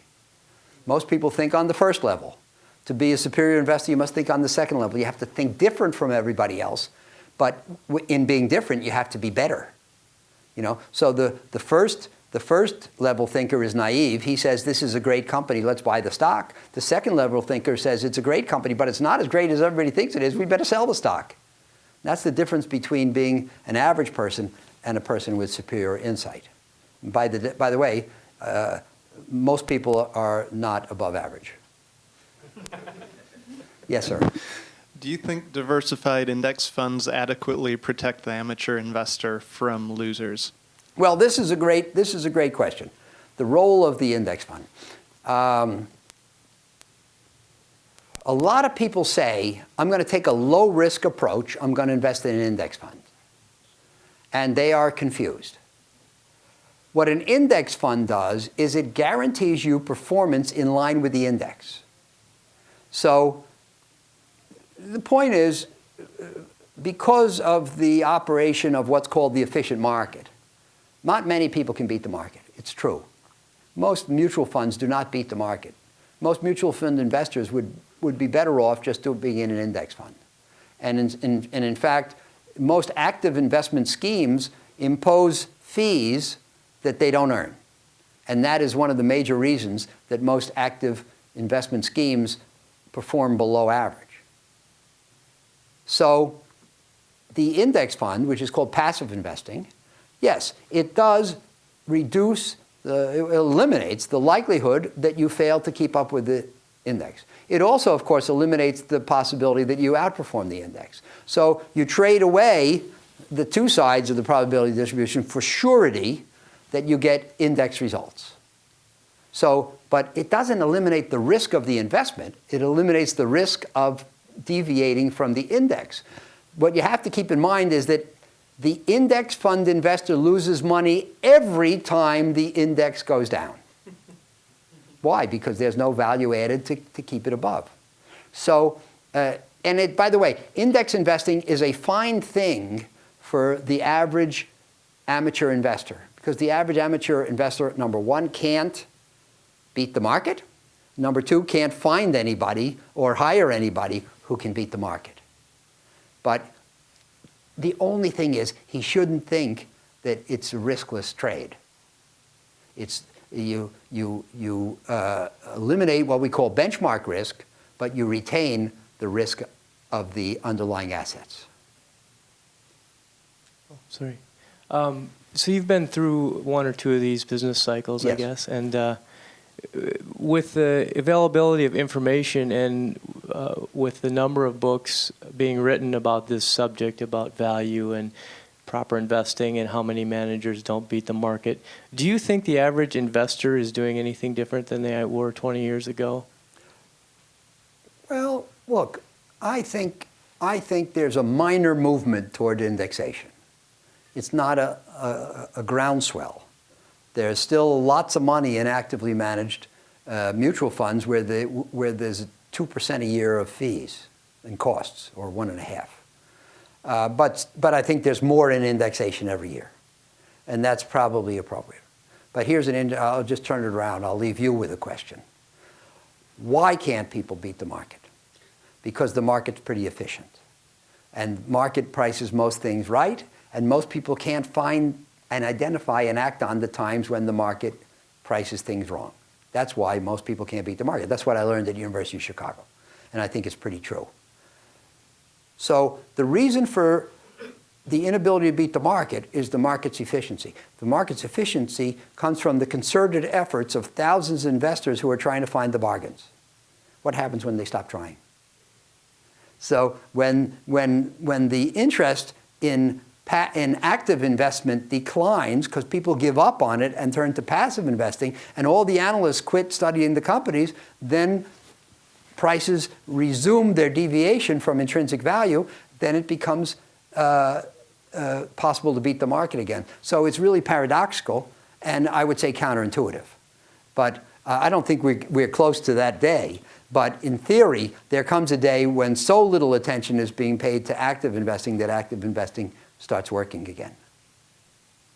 Most people think on the first level. To be a superior investor, you must think on the second level. You have to think different from everybody else. But in being different, you have to be better. So the first level thinker is naive. He says, this is a great company, let's buy the stock. The second level thinker says, it's a great company, but it's not as great as everybody thinks it is. We better sell the stock. That's the difference between being an average person and a person with superior insight. By the way, most people are not above average. Yes, sir. Do you think diversified index funds adequately protect the amateur investor from losers? Well, this is a great question. The role of the index fund. A lot of people say, I'm going to take a low-risk approach. I'm going to invest in an index fund. And they are confused. What an index fund does is it guarantees you performance in line with the index. So the point is, because of the operation of what's called the efficient market, not many people can beat the market. It's true. Most mutual funds do not beat the market. Most mutual fund investors would be better off just being in an index fund. And in fact, most active investment schemes impose fees that they don't earn. And that is one of the major reasons that most active investment schemes perform below average. So the index fund, which is called passive investing, yes, it does reduce, it eliminates the likelihood that you fail to keep up with the index. It also, of course, eliminates the possibility that you outperform the index. So you trade away the two sides of the probability distribution for surety that you get index results. So, but it doesn't eliminate the risk of the investment. It eliminates the risk of deviating from the index. What you have to keep in mind is that the index fund investor loses money every time the index goes down. Why? Because there's no value added to keep it above. So, by the way, index investing is a fine thing for the average amateur investor. Because the average amateur investor, number one, can't beat the market. Number two, can't find anybody or hire anybody who can beat the market. But the only thing is, he shouldn't think that it's a riskless trade. It's, you eliminate what we call benchmark risk, but you retain the risk of the underlying assets. Oh, sorry. So you've been through one or two of these business cycles, Yes. I guess, and with the availability of information and with the number of books being written about this subject, about value and proper investing and how many managers don't beat the market, do you think the average investor is doing anything different than they were 20 years ago? Well, look, I think there's a minor movement toward indexation. It's not a groundswell. There's still lots of money in actively managed mutual funds where there's 2% a year of fees and costs, or 1.5%. But I think there's more in indexation every year, and that's probably appropriate. But here's I'll just turn it around. I'll leave you with a question. Why can't people beat the market? Because the market's pretty efficient, and market prices most things right, and most people can't find and identify and act on the times when the market prices things wrong. That's why most people can't beat the market. That's what I learned at the University of Chicago, and I think it's pretty true. So the reason for the inability to beat the market is the market's efficiency. The market's efficiency comes from the concerted efforts of thousands of investors who are trying to find the bargains. What happens when they stop trying? So when the interest in active investment declines because people give up on it and turn to passive investing, and all the analysts quit studying the companies, then prices resume their deviation from intrinsic value, then it becomes possible to beat the market again. So it's really paradoxical, and I would say counterintuitive. But I don't think we're close to that day. But in theory, there comes a day when so little attention is being paid to active investing that active investing starts working again.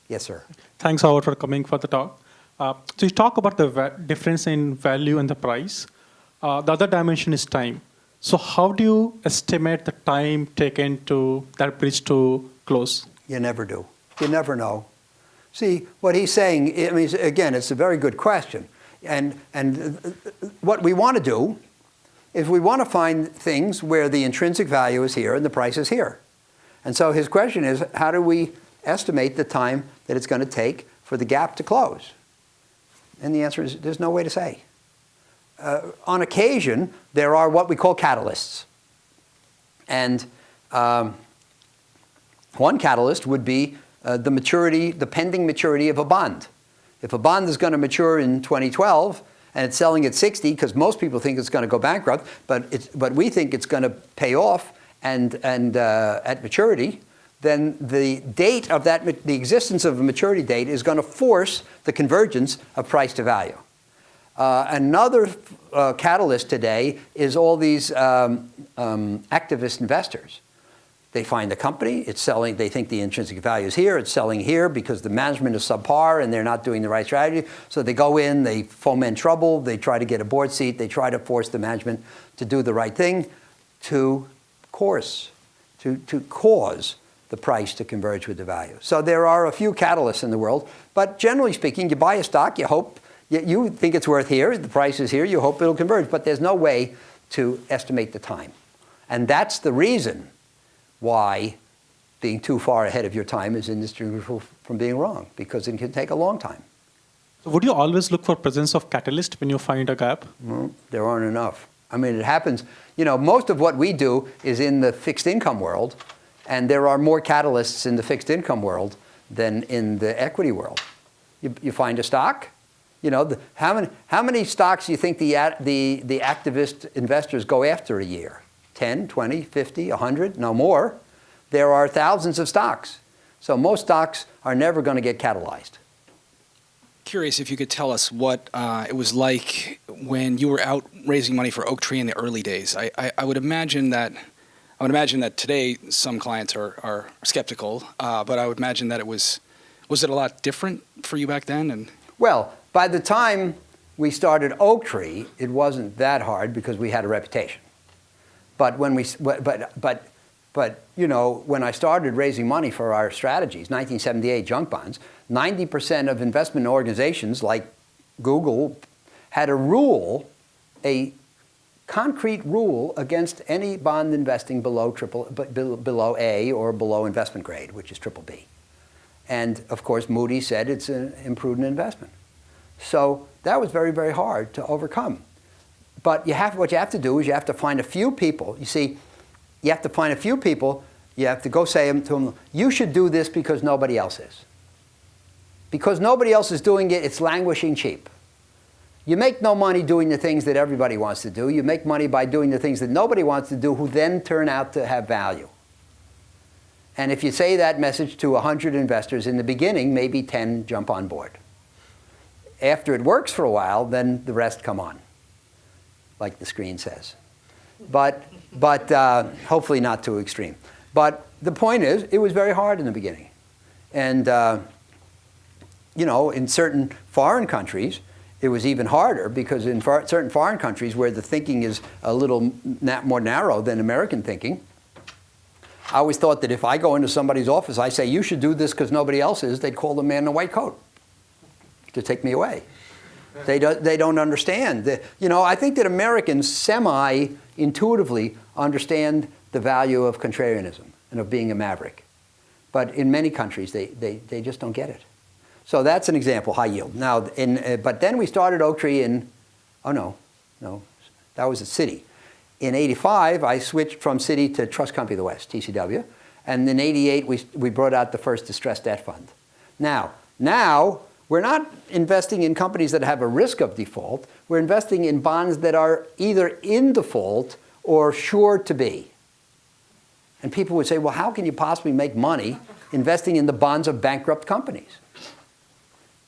Yes, sir. Thanks, Howard, for coming for the talk. So you talk about the difference in value and the price. The other dimension is time. So how do you estimate the time taken to that bridge to close? You never do. You never know. See, what he's saying, I mean, again, it's a very good question. And what we want to do is we want to find things where the intrinsic value is here and the price is here. And so his question is, how do we estimate the time that it's going to take for the gap to close? And the answer is, there's no way to say. On occasion, there are what we call catalysts. And one catalyst would be the pending maturity of a bond. If a bond is going to mature in 2012 and it's selling at 60 because most people think it's going to go bankrupt, but we think it's going to pay off and at maturity, then the date of the existence of a maturity date is going to force the convergence of price to value. Another catalyst today is all these activist investors. They find a company, it's selling, they think the intrinsic value is here, it's selling here because the management is subpar and they're not doing the right strategy. So they go in, they foment trouble, they try to get a board seat, they try to force the management to do the right thing to cause the price to converge with the value. So there are a few catalysts in the world, but generally speaking, you buy a stock, you hope, you think it's worth here, the price is here, you hope it'll converge, but there's no way to estimate the time. And that's the reason why being too far ahead of your time is indistinguishable from being wrong, because it can take a long time. So would you always look for presence of catalyst when you find a gap? Well, there aren't enough. I mean, it happens, most of what we do is in the fixed income world, and there are more catalysts in the fixed income world than in the equity world. You find a stock, how many stocks do you think the activist investors go after a year? 10, 20, 50, 100, no more. There are thousands of stocks. So most stocks are never going to get catalyzed. Curious if you could tell us what it was like when you were out raising money for Oaktree in the early days. I would imagine that today some clients are skeptical, but I would imagine that was it a lot different for you back then? And well, by the time we started Oaktree, it wasn't that hard because we had a reputation. But when when I started raising money for our strategies, 1978 junk bonds, 90% of investment organizations like Google had a concrete rule against any bond investing below A or below investment grade, which is triple B. And of course, Moody's said it's an imprudent investment. So that was very, very hard to overcome. But what you have to do is you have to find a few people. You see, you have to find a few people. You have to go say to them, you should do this because nobody else is. Because nobody else is doing it, it's languishing cheap. You make no money doing the things that everybody wants to do. You make money by doing the things that nobody wants to do, who then turn out to have value. And if you say that message to 100 investors in the beginning, maybe 10 jump on board. After it works for a while, then the rest come on, like the screen says. But hopefully not too extreme. But the point is, it was very hard in the beginning. And, in certain foreign countries, it was even harder because in certain foreign countries where the thinking is a little more narrow than American thinking, I always thought that if I go into somebody's office, I say, you should do this because nobody else is, they'd call the man in a white coat to take me away. They don't understand. I think that Americans semi-intuitively understand the value of contrarianism and of being a maverick. But in many countries, they just don't get it. So that's an example, high yield. Now, but then we started Oaktree that was at Citi. In 85, I switched from Citi to Trust Company of the West, TCW. And in 88, we brought out the first distressed debt fund. Now, we're not investing in companies that have a risk of default. We're investing in bonds that are either in default or sure to be. And people would say, well, how can you possibly make money investing in the bonds of bankrupt companies?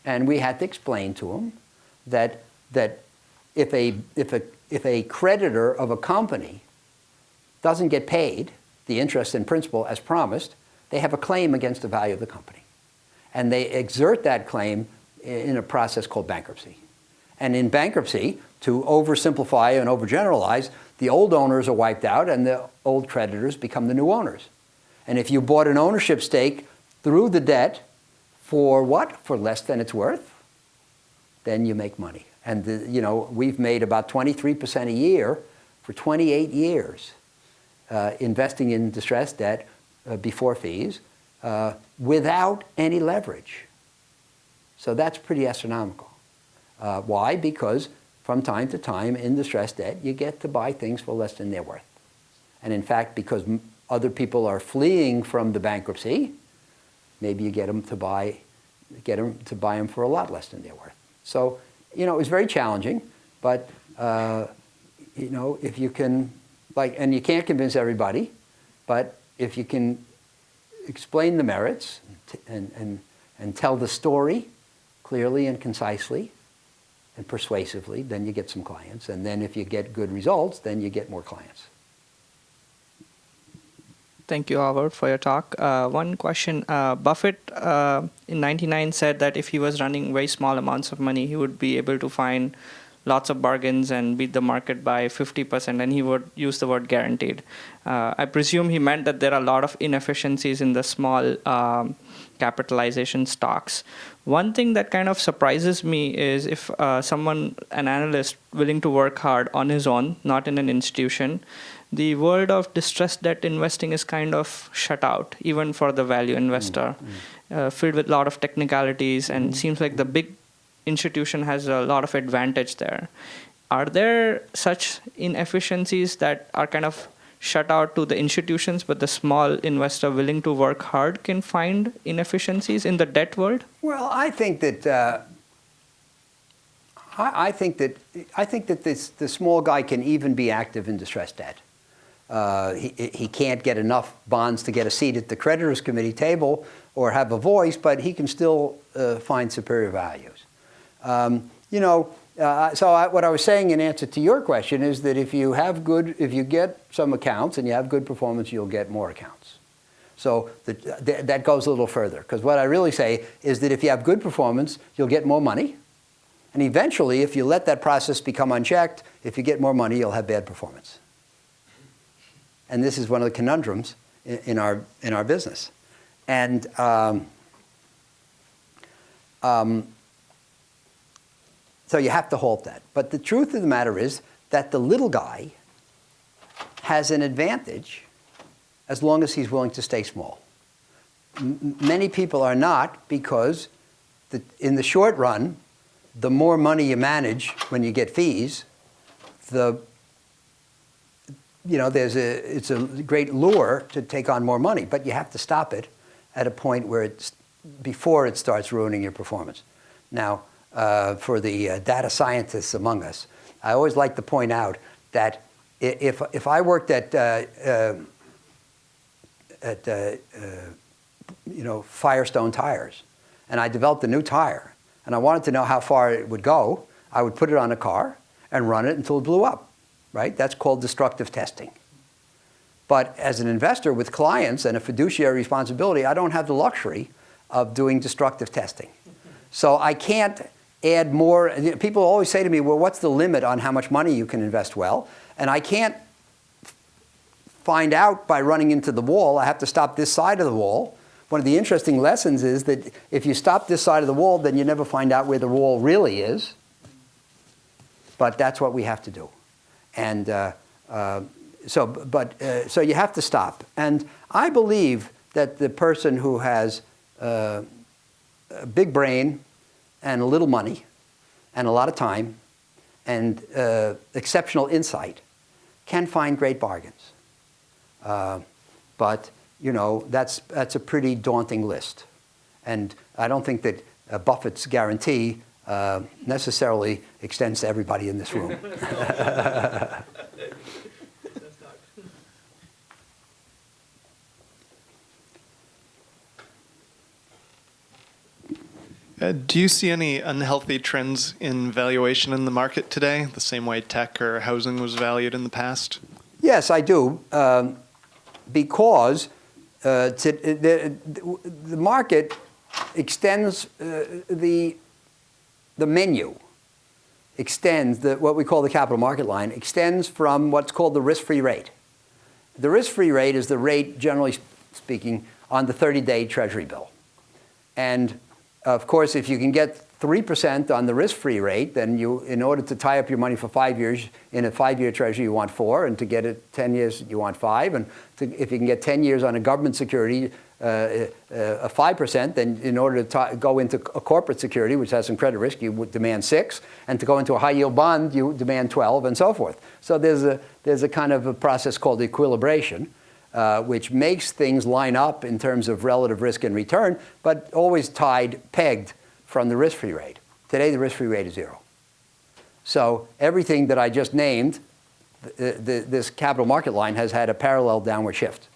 And we had to explain to them that if a creditor of a company doesn't get paid the interest and principal as promised, they have a claim against the value of the company. And they exert that claim in a process called bankruptcy. And in bankruptcy, to oversimplify and overgeneralize, the old owners are wiped out and the old creditors become the new owners. And if you bought an ownership stake through the debt for what? For less than it's worth, then you make money. And we've made about 23% a year for 28 years investing in distressed debt before fees without any leverage. So that's pretty astronomical. Why? Because from time to time in distressed debt, you get to buy things for less than they're worth. And in fact, because other people are fleeing from the bankruptcy, maybe you get them to buy them for a lot less than they're worth. So, it was very challenging, but if you can, and you can't convince everybody, but if you can explain the merits and tell the story clearly and concisely and persuasively, then you get some clients. And then if you get good results, then you get more clients. Thank you, Howard, for your talk. One question. Buffett in 99 said that if he was running very small amounts of money, he would be able to find lots of bargains and beat the market by 50%, and he would use the word guaranteed. I presume he meant that there are a lot of inefficiencies in the small capitalization stocks. One thing that kind of surprises me is if an analyst willing to work hard on his own, not in an institution, the world of distressed debt investing is kind of shut out, even for the value investor, filled with a lot of technicalities, and seems like the big institution has a lot of advantage there. Are there such inefficiencies that are kind of shut out to the institutions, but the small investor willing to work hard can find inefficiencies in the debt world? Well, I think that the small guy can even be active in distressed debt. He can't get enough bonds to get a seat at the creditors committee table or have a voice, but he can still find superior values. What I was saying in answer to your question is that if you get some accounts and you have good performance, you'll get more accounts. So that goes a little further, because what I really say is that if you have good performance, you'll get more money. And eventually, if you let that process become unchecked, if you get more money, you'll have bad performance. And this is one of the conundrums in our business. And so you have to halt that. But the truth of the matter is that the little guy has an advantage as long as he's willing to stay small. Many people are not, because in the short run, the more money you manage when you get fees, it's a great lure to take on more money, but you have to stop it at a point where before it starts ruining your performance. Now, for the data scientists among us, I always like to point out that if I worked at Firestone tires, and I developed a new tire, and I wanted to know how far it would go, I would put it on a car and run it until it blew up, right? That's called destructive testing. But as an investor with clients and a fiduciary responsibility, I don't have the luxury of doing destructive testing. So I can't add more. People always say to me, well, what's the limit on how much money you can invest well? And I can't find out by running into the wall. I have to stop this side of the wall. One of the interesting lessons is that if you stop this side of the wall, then you never find out where the wall really is. But that's what we have to do. And so you have to stop. And I believe that the person who has a big brain and a little money and a lot of time and exceptional insight can find great bargains. But that's a pretty daunting list. And I don't think that Buffett's guarantee necessarily extends to everybody in this room. Do you see any unhealthy trends in valuation in the market today, the same way tech or housing was valued in the past? Yes, I do, because the market extends the menu, extends what we call the capital market line, extends from what's called the risk-free rate. The risk-free rate is the rate, generally speaking, on the 30-day Treasury bill. And of course, if you can get 3% on the risk-free rate, then you, in order to tie up your money for 5 years, in a 5-year treasury you want 4, and to get it 10 years you want 5, and if you can get 10 years on a government security, a 5%, then in order to go into a corporate security, which has some credit risk, you would demand 6, and to go into a high-yield bond, you demand 12, and so forth. So there's a kind of a process called equilibration, which makes things line up in terms of relative risk and return, but always pegged from the risk-free rate. Today, the risk-free rate is 0. So everything that I just named, this capital market line has had a parallel downward shift.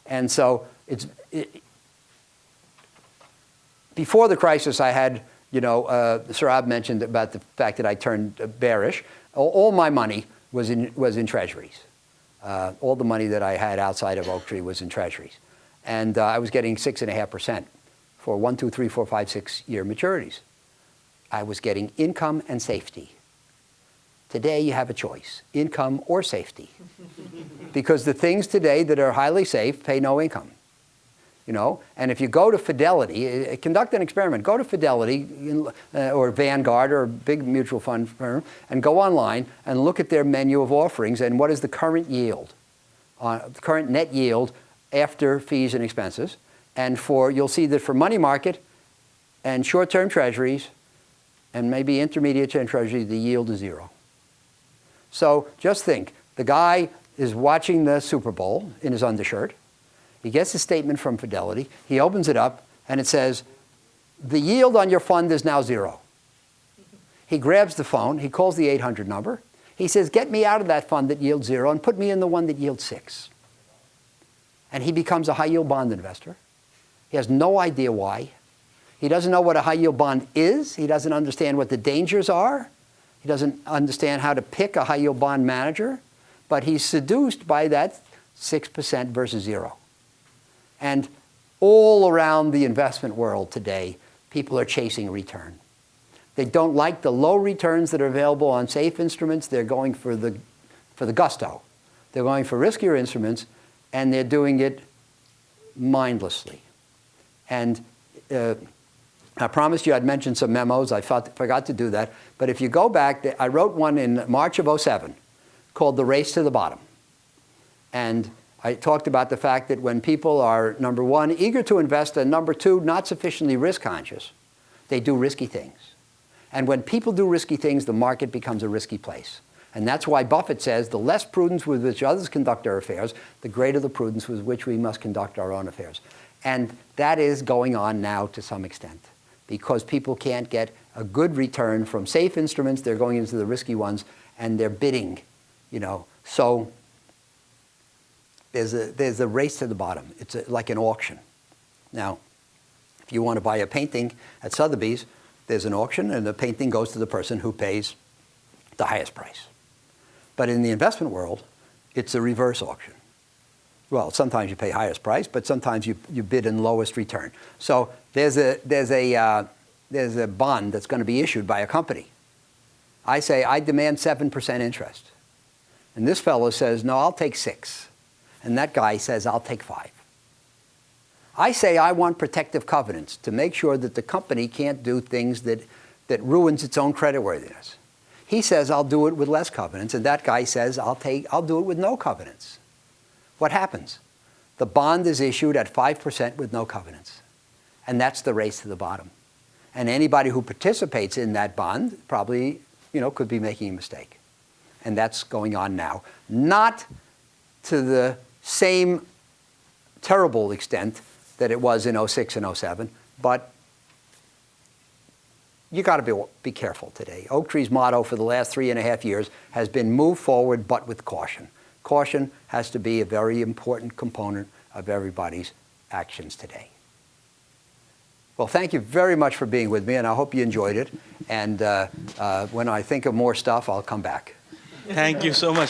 And so before the crisis, I had, Saurabh mentioned about the fact that I turned bearish. All my money was in treasuries. All the money that I had outside of Oaktree was in treasuries. And I was getting 6.5% for 1, 2, 3, 4, 5, 6-year maturities. I was getting income and safety. Today, you have a choice, income or safety. Because the things today that are highly safe pay no income. And if you go to Fidelity, conduct an experiment. Go to Fidelity or Vanguard or a big mutual fund firm and go online and look at their menu of offerings and what is the current yield, the current net yield after fees and expenses. And you'll see that for money market and short-term treasuries and maybe intermediate-term treasuries, the yield is 0. So just think, the guy is watching the Super Bowl in his undershirt. He gets a statement from Fidelity. He opens it up, and it says, the yield on your fund is now 0. He grabs the phone. He calls the 800 number. He says, get me out of that fund that yields 0 and put me in the one that yields 6. And he becomes a high-yield bond investor. He has no idea why. He doesn't know what a high-yield bond is. He doesn't understand what the dangers are. He doesn't understand how to pick a high-yield bond manager. But he's seduced by that 6% versus 0. And all around the investment world today, people are chasing return. They don't like the low returns that are available on safe instruments. They're going for the gusto. They're going for riskier instruments, and they're doing it mindlessly. And I promised you I'd mention some memos. I forgot to do that. But if you go back, I wrote one in March of 2007 called The Race to the Bottom. And I talked about the fact that when people are, number one, eager to invest, and number two, not sufficiently risk conscious, they do risky things. And when people do risky things, the market becomes a risky place. And that's why Buffett says the less prudence with which others conduct our affairs, the greater the prudence with which we must conduct our own affairs. And that is going on now to some extent, because people can't get a good return from safe instruments. They're going into the risky ones, and they're bidding, So there's a race to the bottom. It's like an auction. Now, if you want to buy a painting at Sotheby's, there's an auction, and the painting goes to the person who pays the highest price. But in the investment world, it's a reverse auction. Well, sometimes you pay highest price, but sometimes you bid in lowest return. So there's a bond that's going to be issued by a company. I say, I demand 7% interest. And this fellow says, no, I'll take 6. And that guy says, I'll take 5. I say I want protective covenants to make sure that the company can't do things that ruins its own creditworthiness. He says, I'll do it with less covenants. And that guy says, I'll do it with no covenants. What happens? The bond is issued at 5% with no covenants. And that's the race to the bottom. And anybody who participates in that bond probably, could be making a mistake. And that's going on now. Not to the same terrible extent that it was in 06 and 07, but you got to be careful today. Oaktree's motto for the last 3.5 years has been move forward, but with caution. Caution has to be a very important component of everybody's actions today. Well, thank you very much for being with me, and I hope you enjoyed it. And when I think of more stuff, I'll come back. Thank you so much.